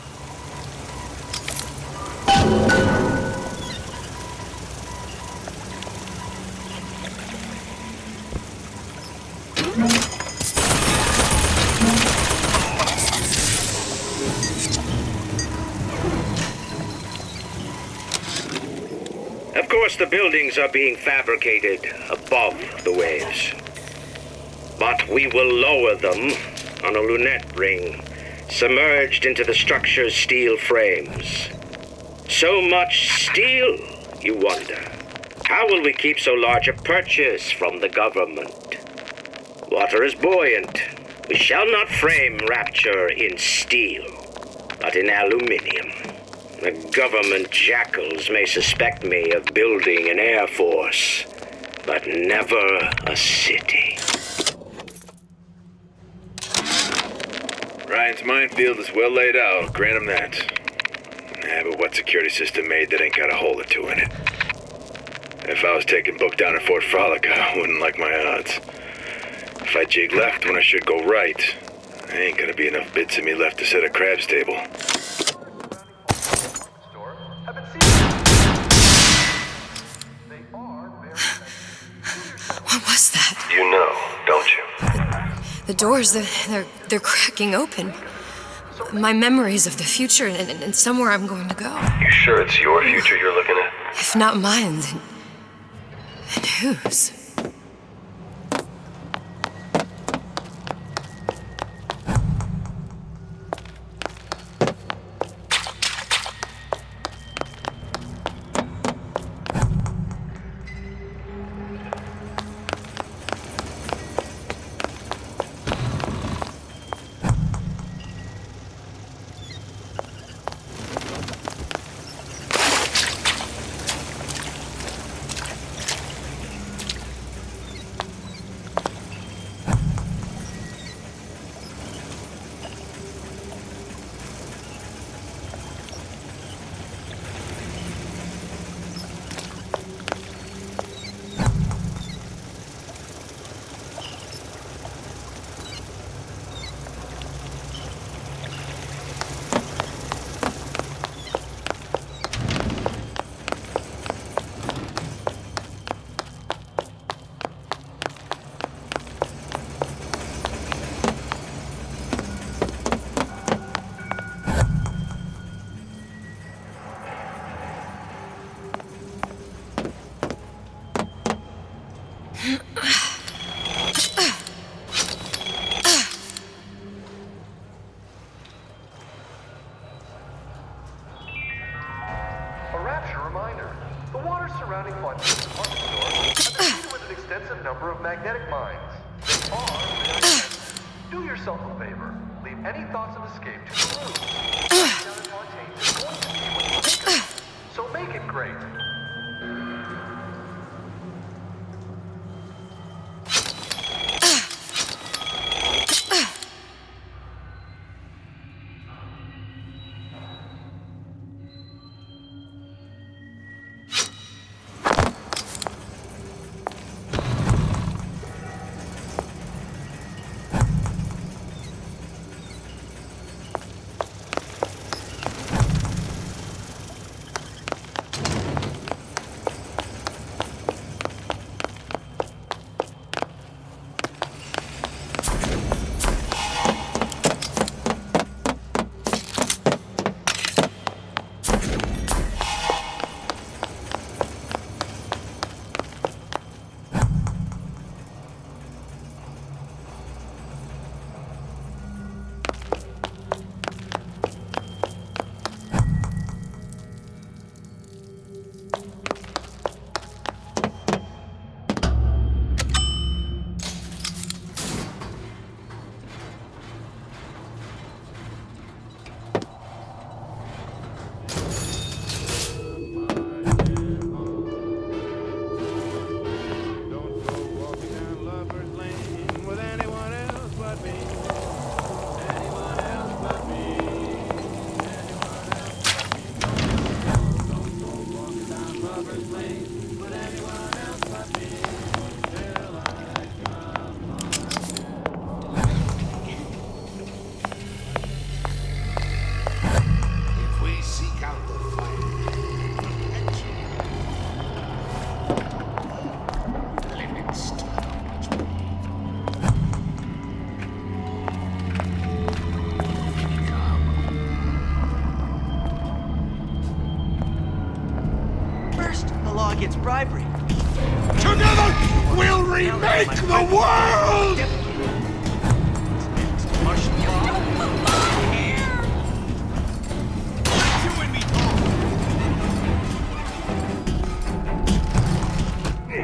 [SPEAKER 5] Of course, the buildings are being fabricated above the waves. But we will lower them on a lunette ring, submerged into the structure's steel frames. So much steel, you wonder. How will we keep so large a purchase from the government? Water is buoyant. We shall not frame Rapture in steel, but in aluminium. The government jackals may suspect me of building an air force, but never a city.
[SPEAKER 11] Ryan's minefield is well laid out, grant him that. But what security system made that ain't got a hole or two in it? If I was taking book down at Fort Frolic, I wouldn't like my odds. If I jig left when I should go right, there ain't gonna be enough bits of me left to set a crab's table.
[SPEAKER 6] What was that?
[SPEAKER 2] You know, don't you?
[SPEAKER 6] The doors, they're cracking open. My memories of the future and somewhere I'm going to go.
[SPEAKER 2] You sure it's your future you're looking at?
[SPEAKER 6] If not mine, then whose?
[SPEAKER 18] bribery.
[SPEAKER 12] Together, we'll remake the world!
[SPEAKER 18] Martial law.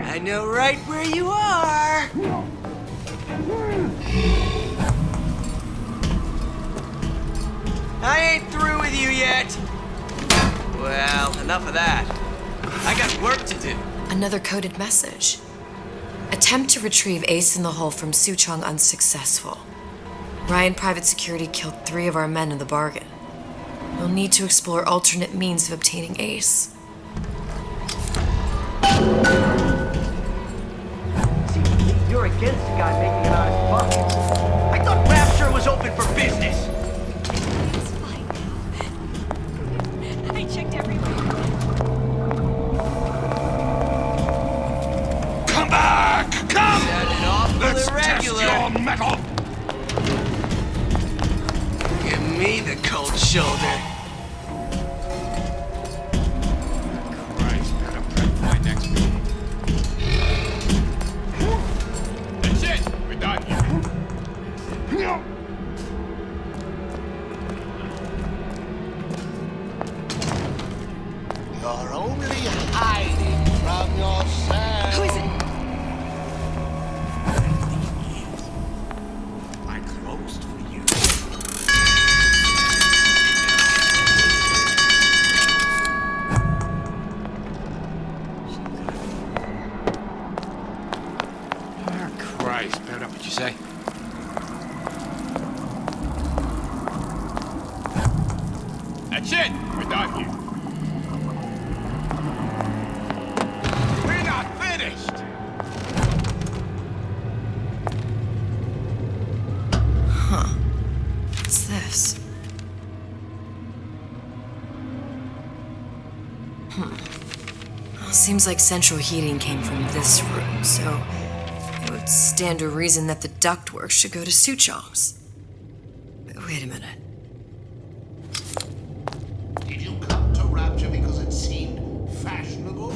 [SPEAKER 18] I know right where you are. I ain't through with you yet. Well, enough of that. I got work to do.
[SPEAKER 6] Another coded message. Attempt to retrieve Ace in the Hole from Suchong unsuccessful. Ryan Private Security killed 3 of our men in the bargain. We'll need to explore alternate means of obtaining Ace.
[SPEAKER 18] See, you're against the guy making an honest buck. I thought Rapture was open for business.
[SPEAKER 9] It's fine now. I checked everywhere.
[SPEAKER 12] Come back! Come!
[SPEAKER 18] Sounded awful
[SPEAKER 12] Let's
[SPEAKER 18] irregular.
[SPEAKER 12] test your metal!
[SPEAKER 18] Give me the cold shoulder.
[SPEAKER 16] Christ, better prep for my next meeting. That's it! We're done here.
[SPEAKER 12] You're only hiding from yourself.
[SPEAKER 9] Who is it?
[SPEAKER 16] I closed for you. Oh, Christ, better what you say. That's it! We're done here.
[SPEAKER 12] We're not finished!
[SPEAKER 6] What's this? Well, seems like central heating came from this room, so it would stand to reason that the ductwork should go to Suchong's. Wait a minute.
[SPEAKER 12] Did you come to Rapture because it seemed fashionable?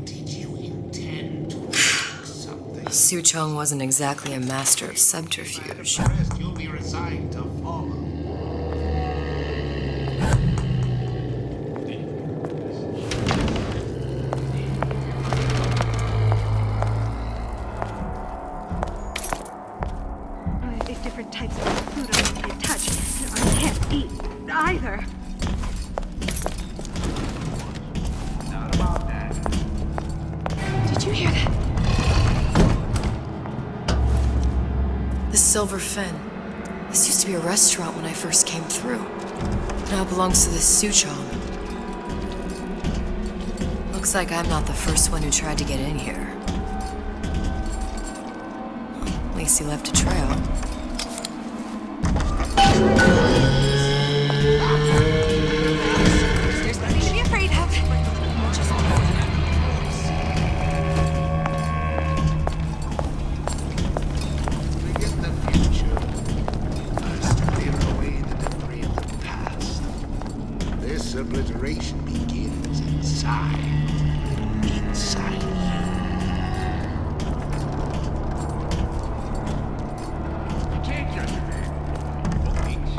[SPEAKER 12] Did you intend to make something?
[SPEAKER 6] Suchong wasn't exactly a master of subterfuge.
[SPEAKER 12] The rest you'll be resigned to follow.
[SPEAKER 9] There's different types of food I can't touch, or I can't eat either.
[SPEAKER 12] Not about that.
[SPEAKER 9] Did you hear that?
[SPEAKER 6] The Silver Fin. This used to be a restaurant when I first came through. Now it belongs to the Suchong. Looks like I'm not the first one who tried to get in here. At least he left a trail.
[SPEAKER 9] There's nothing to be afraid of.
[SPEAKER 12] Forget the future. First, clear away the debris of the past. This obliteration begins inside. Inside you.
[SPEAKER 16] You can't judge a man. Both things.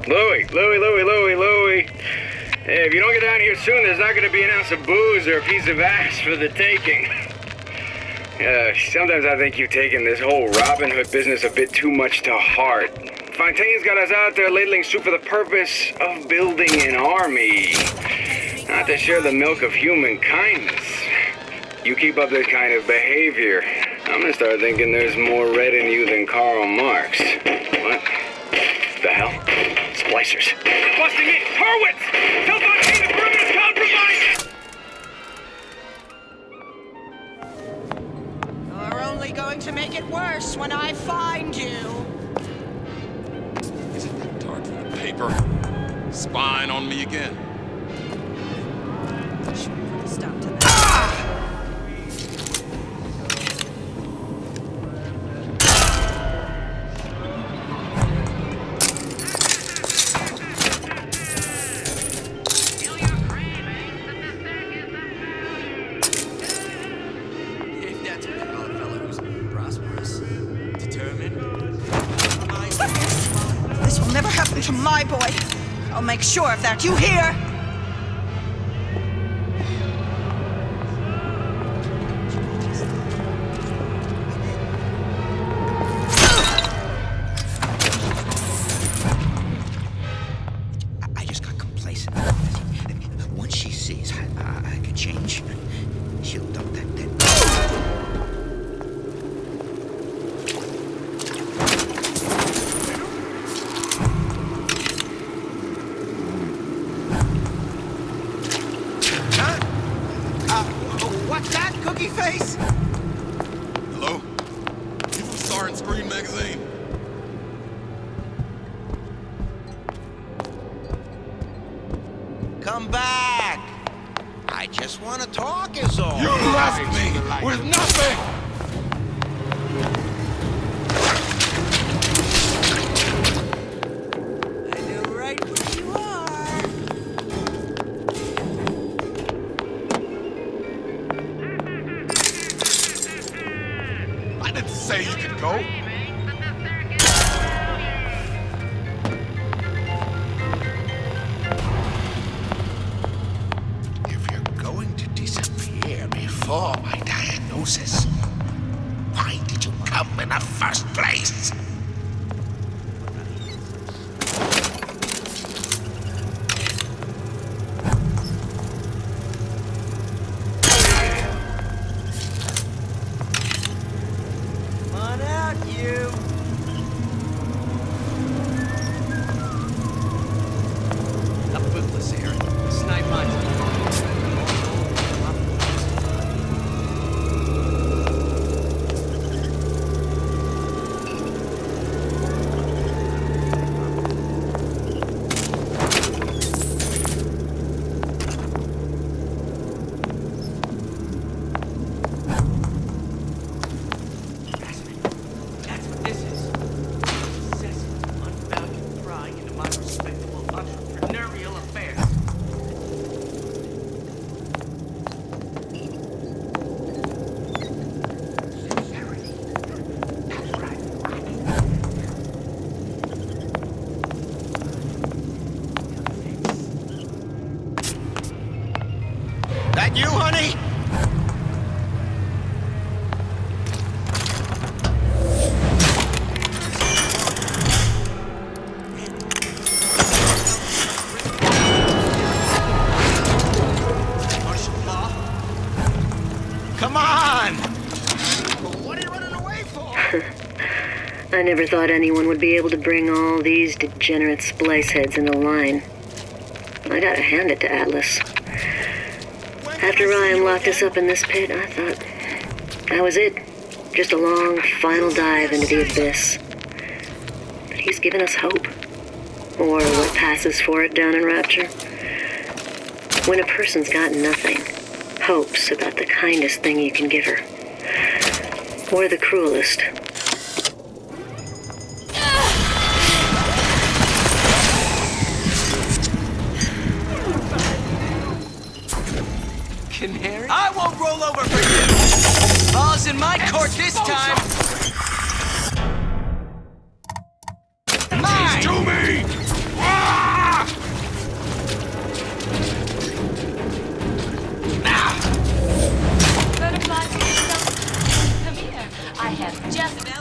[SPEAKER 5] Louie. Hey, if you don't get down here soon, there's not going to be an ounce of booze or a piece of ass for the taking. Sometimes I think you've taken this whole Robin Hood business a bit too mu's to heart. Fontaine's got us out there ladling soup for the purpose of building an army, not to share the milk of human kindness. You keep up this kind of behavior, I'm gonna start thinking there's more red in you than Karl Marx. What the hell? Splicers. Busting in! Hurwitz! Tell Fontaine the perimeter's compromised!
[SPEAKER 1] You're only going to make it worse when I find you.
[SPEAKER 15] Is it that dark for the paper? Spying on me again.
[SPEAKER 1] Stop to that.
[SPEAKER 4] If that's what they call a fellow who's prosperous, determined,
[SPEAKER 1] This will never happen to my boy. I'll make sure of that. You hear?
[SPEAKER 16] I just got complacent. Once she sees I can change, she'll dump that dead.
[SPEAKER 7] What's that, cookie face?
[SPEAKER 15] Hello? You from Star and Screen magazine?
[SPEAKER 7] Come back. I just want to talk is all.
[SPEAKER 15] You left me with nothing!
[SPEAKER 1] I know right where you are.
[SPEAKER 15] I didn't say you could go.
[SPEAKER 12] If you're going to disappear before my diagnosis, why did you come in the first place?
[SPEAKER 4] Come on out, you. Up with us, Aaron. Snipe on you. That's what this is. Obsessive, unvalued prying into my respectable entrepreneurial affairs.
[SPEAKER 7] That you, honey?
[SPEAKER 4] Martial law?
[SPEAKER 7] Come on!
[SPEAKER 20] I never thought anyone would be able to bring all these degenerate splice heads into line. I gotta hand it to Atlas. After Ryan locked us up in this pit, I thought that was it. Just a long, final dive into the abyss. But he's given us hope. Or what passes for it down in Rapture. When a person's got nothing, hope's about the kindest thing you can give her. Or the cruelest.
[SPEAKER 4] Canary? I won't roll over for you! Ball's in my court this time!
[SPEAKER 15] She's to me!
[SPEAKER 9] just this.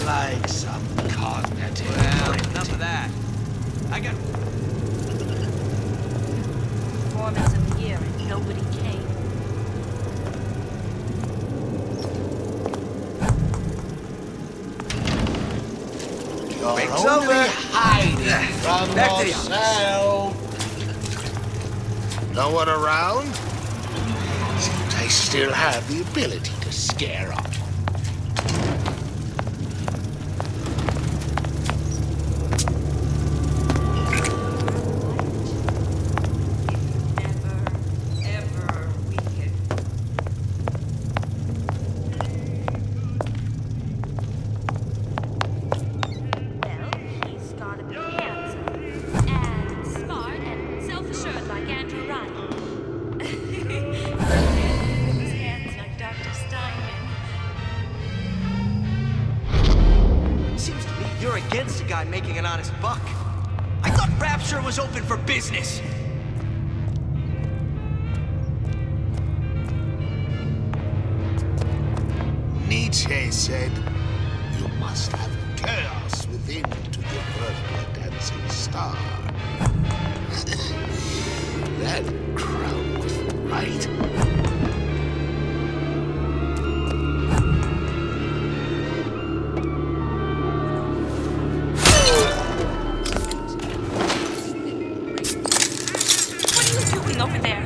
[SPEAKER 12] Like some cognitive.
[SPEAKER 18] Well, enough of that. I got
[SPEAKER 9] Performance of the year and nobody came.
[SPEAKER 12] You're
[SPEAKER 18] Break's
[SPEAKER 12] only
[SPEAKER 18] over.
[SPEAKER 12] hiding from
[SPEAKER 18] Back to the
[SPEAKER 12] yourself. No one around? Seems I still have the ability to scare off.
[SPEAKER 9] He's gotta be handsome and smart and self-assured like Andrew Ryan. His hands like Dr. Steinman.
[SPEAKER 18] Seems to me you're against a guy making an honest buck. I thought Rapture was open for business.
[SPEAKER 12] Nietzsche said, you must have chaos within to give birth to a dancing star. That crowd was right.
[SPEAKER 9] What are you doing over there?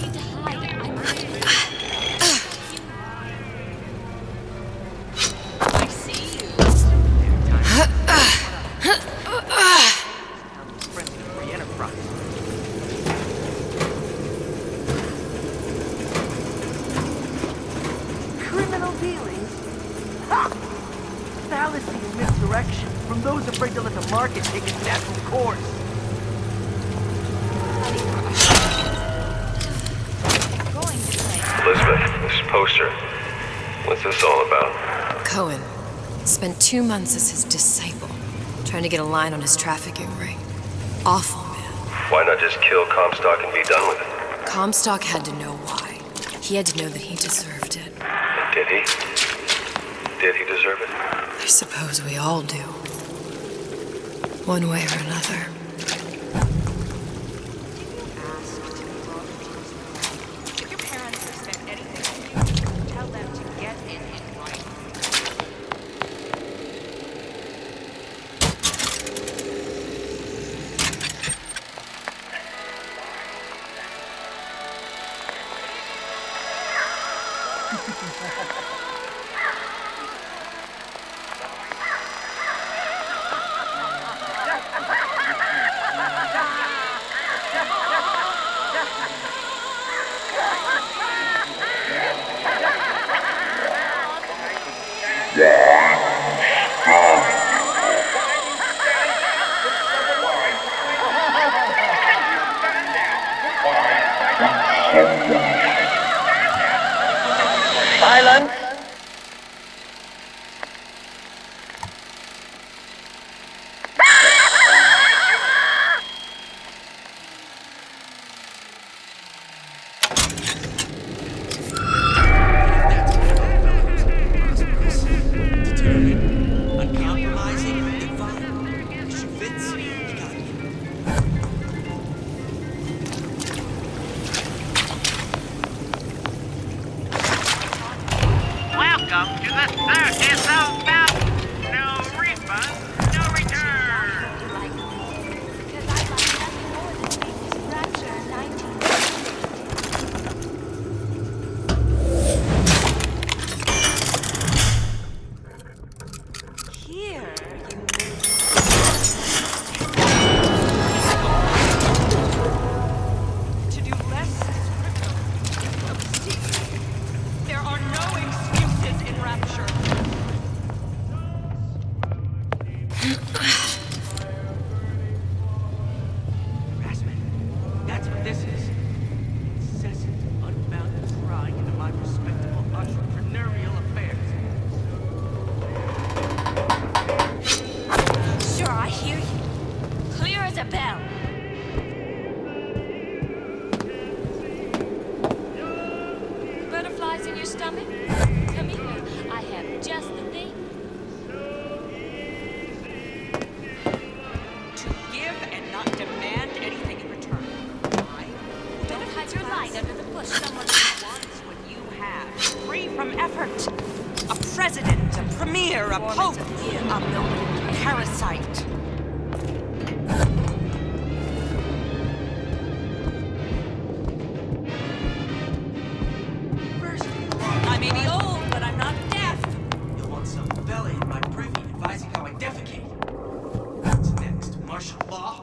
[SPEAKER 9] Need to hide. I see you.
[SPEAKER 18] Free enterprise.
[SPEAKER 3] Criminal dealings? Ha! Fallacy and misdirection from those afraid to let the market take its natural course.
[SPEAKER 11] Elizabeth, this poster. What's this all about?
[SPEAKER 6] Cohen spent 2 months as his disciple, trying to get a line on his trafficking ring. Awful man.
[SPEAKER 11] Why not just kill Comstock and be done with it?
[SPEAKER 6] Comstock had to know why. He had to know that he deserved it.
[SPEAKER 11] And did he? Did he deserve it?
[SPEAKER 6] I suppose we all do. One way or another.
[SPEAKER 9] If your parents have said anything, tell them to get in writing.
[SPEAKER 3] Silence!
[SPEAKER 4] Determined, uncompromising, then fine. If she fits, you gotta keep her.
[SPEAKER 9] stomach? Come here. I have just the thing.
[SPEAKER 1] To give and not demand anything in return. Why?
[SPEAKER 9] Don't hide your light under the bush.
[SPEAKER 1] Someone who wants what you have, free from effort. A president, a premier, a pope, a parasite. I may be old, but I'm not deaf.
[SPEAKER 4] You'll want some belly in my privy advising how I defecate. What's next? Martial law?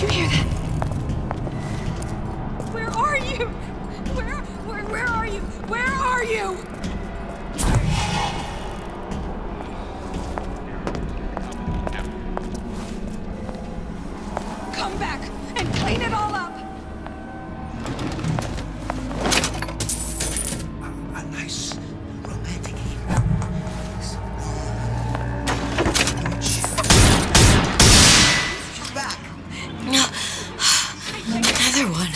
[SPEAKER 6] you hear that? Where are you? Where are you? Where are you? Come back and clean it all up.
[SPEAKER 16] A nice romantic
[SPEAKER 6] She's back. Another one.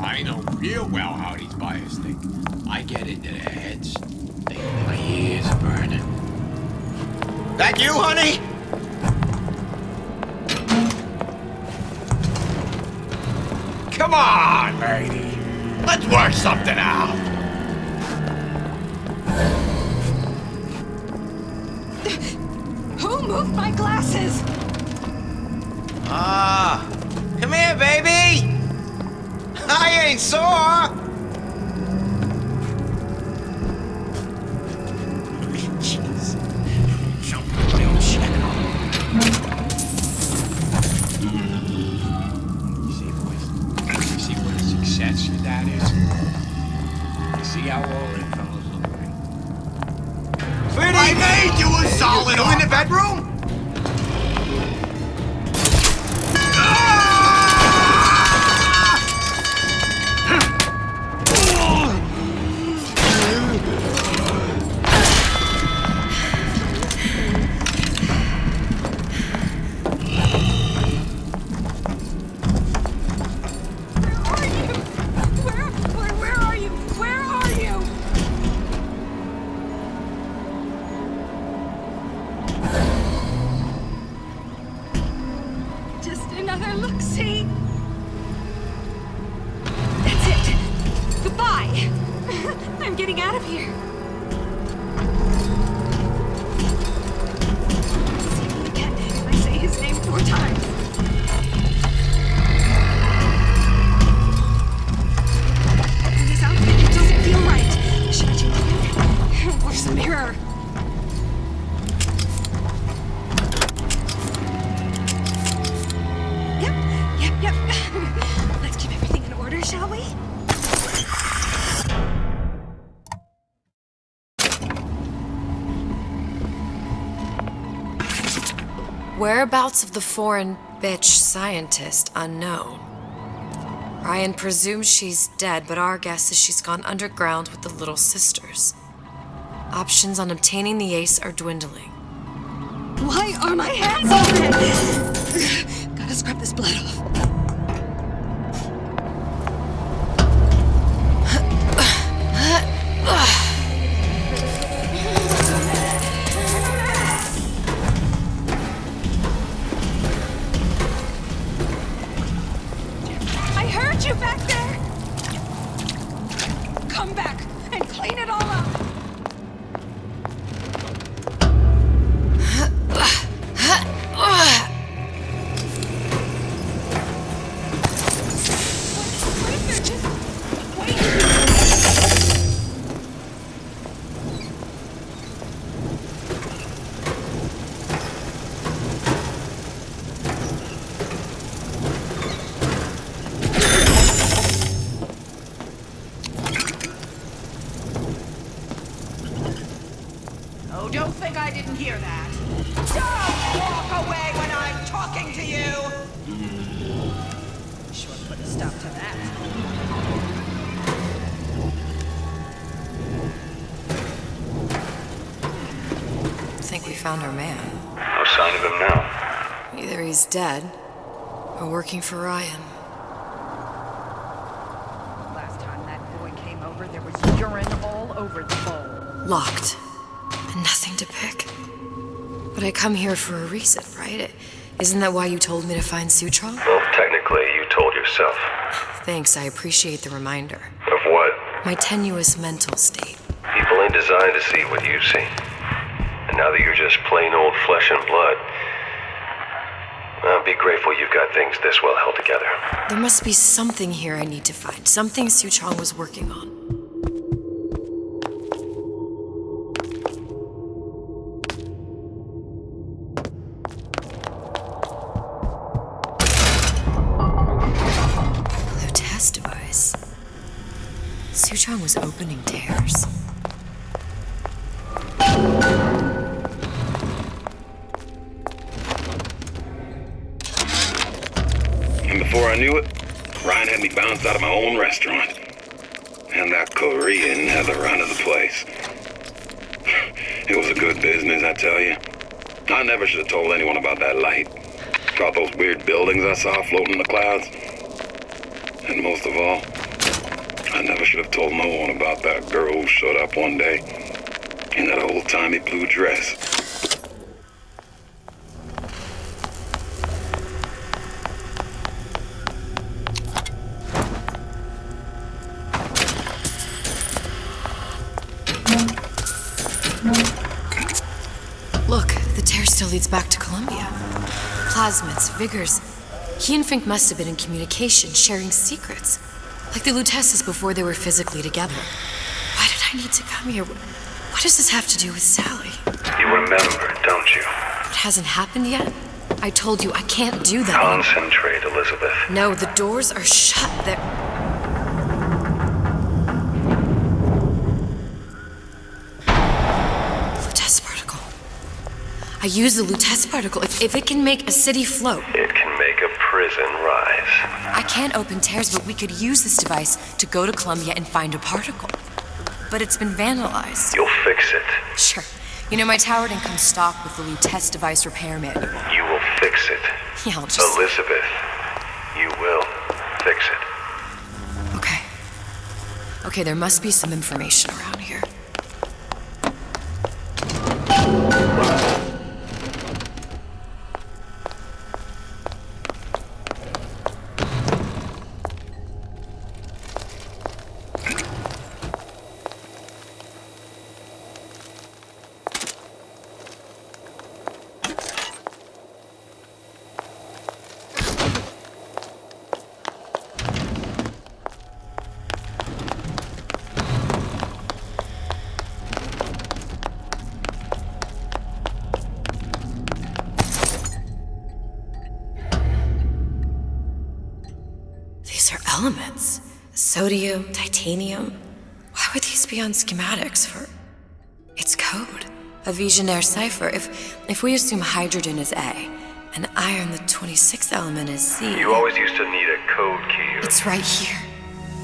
[SPEAKER 7] I know real well how these buyers think. I get into their heads. My ears are burning. That you, honey? Come on, lady. Let's work something out.
[SPEAKER 6] Who moved my glasses?
[SPEAKER 7] Come here, baby. I ain't sore.
[SPEAKER 16] Jeez. Jumping my own shadow.
[SPEAKER 7] See, boys? You see what a success your dad is? You see how all in fellas look like? I made you a solid in the bedroom?
[SPEAKER 6] Where are you? Where are you? Just another look-see. That's it. Goodbye. I'm getting out of here. See him again if I say his name 4 times. This outfit, it doesn't feel right. Should I change it? Where's the mirror? Yep. Let's keep everything in order, shall we? Whereabouts of the foreign bitch scientist unknown. Ryan presumes she's dead, but our guess is she's gone underground with the Little Sisters. Options on obtaining the ace are dwindling. Why are my hands all red? Gotta scrub this blood off. I heard you back there! Come back and clean it all up!
[SPEAKER 1] Oh, don't think I didn't hear that. Don't walk away when I'm talking to you! Sure put a stop to that.
[SPEAKER 6] Think we found our man.
[SPEAKER 11] No sign of him now.
[SPEAKER 6] Either he's dead, or working for Ryan.
[SPEAKER 1] Last time that boy came over, there was urine all over the bowl.
[SPEAKER 6] Locked. And nothing to pick. But I come here for a reason, right? Isn't that why you told me to find Sutron?
[SPEAKER 11] Well, technically, you told yourself.
[SPEAKER 6] Thanks, I appreciate the reminder.
[SPEAKER 11] Of what?
[SPEAKER 6] My tenuous mental state.
[SPEAKER 11] People ain't designed to see what you see. And now that you're just plain old flesh and blood, well, be grateful you've got things this well held together.
[SPEAKER 6] There must be something here I need to find. Something Sutron was working on. Suchong was opening tears.
[SPEAKER 11] And before I knew it, Ryan had me bounced out of my own restaurant. And that Korean had the run of the place. It was a good business, I tell you. I never should have told anyone about that light. About those weird buildings I saw floating in the clouds. And most of all, I never should have told no one about that girl who showed up one day in that old-timey blue dress.
[SPEAKER 6] Look, the tear still leads back to Columbia. Plasmids, Vigors. He and Fink must have been in communication, sharing secrets. Like the Lutesses before they were physically together. Why did I need to come here? What does this have to do with Sally?
[SPEAKER 11] You remember, don't you?
[SPEAKER 6] It hasn't happened yet? I told you I can't do that.
[SPEAKER 11] Concentrate, Elizabeth.
[SPEAKER 6] No, the doors are shut. They're... Lutece particle. I use the Lutece particle. If it can make a city float.
[SPEAKER 11] It can make a prison rise.
[SPEAKER 6] I can't open tears, but we could use this device to go to Columbia and find a particle. But it's been vandalized.
[SPEAKER 11] You'll fix it.
[SPEAKER 6] Sure. You know, my tower didn't come stocked with the Lutece device repair manual.
[SPEAKER 11] You will fix it.
[SPEAKER 6] Yeah, I'll just...
[SPEAKER 11] Elizabeth, you will fix it.
[SPEAKER 6] Okay. Okay, there must be some information around here. These are elements. Sodium, titanium. Why would these be on schematics for... It's code. A Visionaire cipher. If we assume hydrogen is A, and iron, the 26th element, is Z...
[SPEAKER 11] You always used to need a code key.
[SPEAKER 6] It's right here.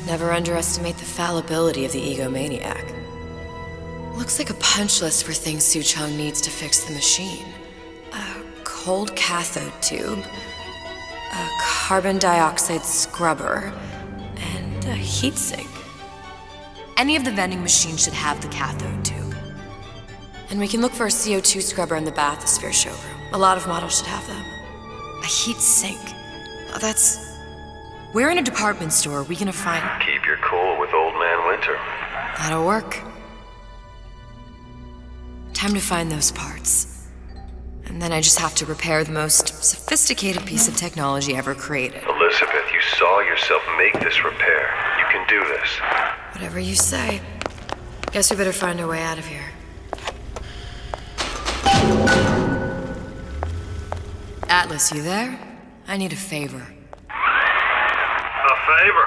[SPEAKER 6] Never underestimate the fallibility of the egomaniac. Looks like a punch list for things Suchong needs to fix the machine. A cold cathode tube, a carbon dioxide scrubber, and a heatsink. Any of the vending machines should have the cathode tube. And we can look for a CO2 scrubber in the bathysphere showroom. A lot of models should have them. A heatsink. Oh, that's... Where in a department store are we gonna find...
[SPEAKER 11] Keep your cool with Old Man Winter.
[SPEAKER 6] That'll work. Time to find those parts. And then I just have to repair the most sophisticated piece of technology ever created.
[SPEAKER 11] Elizabeth, you saw yourself make this repair. You can do this.
[SPEAKER 6] Whatever you say. Guess we better find our way out of here. Atlas, you there? I need a favor.
[SPEAKER 8] A favor?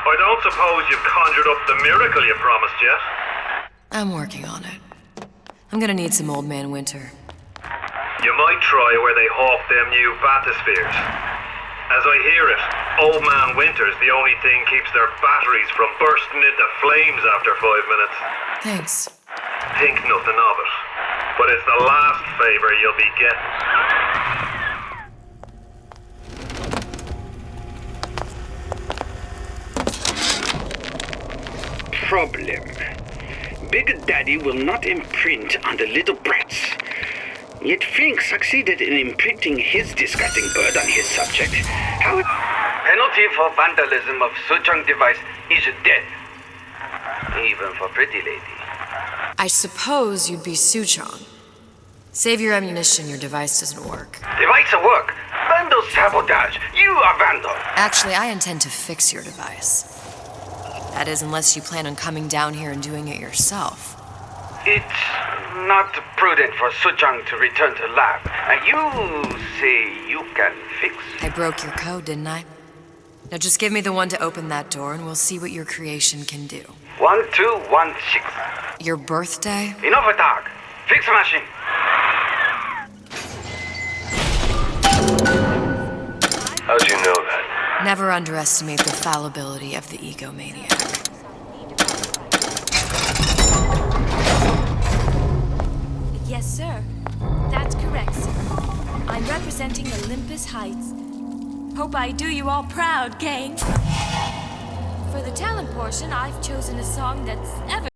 [SPEAKER 8] I don't suppose you've conjured up the miracle you promised yet?
[SPEAKER 6] I'm working on it. I'm gonna need some Old Man Winter.
[SPEAKER 8] You might try where they hawk them new bathyspheres. As I hear it, Old Man Winter's the only thing keeps their batteries from bursting into flames after 5 minutes.
[SPEAKER 6] Thanks.
[SPEAKER 8] Think nothing of it. But it's the last favor you'll be getting.
[SPEAKER 5] Problem. Big Daddy will not imprint on the little brats. Yet Fink succeeded in imprinting his disgusting bird on his subject. How...
[SPEAKER 14] Penalty for vandalism of Suchong device is death. Even for pretty lady.
[SPEAKER 6] I suppose you'd be Suchong. Save your ammunition, your device doesn't work.
[SPEAKER 14] Device will work. Vandal sabotage. You are vandal.
[SPEAKER 6] Actually, I intend to fix your device. That is, unless you plan on coming down here and doing it yourself.
[SPEAKER 14] It's not prudent for Suchong to return to lab. And you say you can fix?
[SPEAKER 6] I broke your code, didn't I? Now just give me the one to open that door and we'll see what your creation can do.
[SPEAKER 14] 1216.
[SPEAKER 6] Your birthday?
[SPEAKER 14] Innovatag. Fix machine.
[SPEAKER 2] How'd you know that?
[SPEAKER 6] Never underestimate the fallibility of the egomaniac.
[SPEAKER 9] Yes, sir. That's correct, sir. I'm representing Olympus Heights. Hope I do you all proud, gang. For the talent portion, I've chosen a song that's ever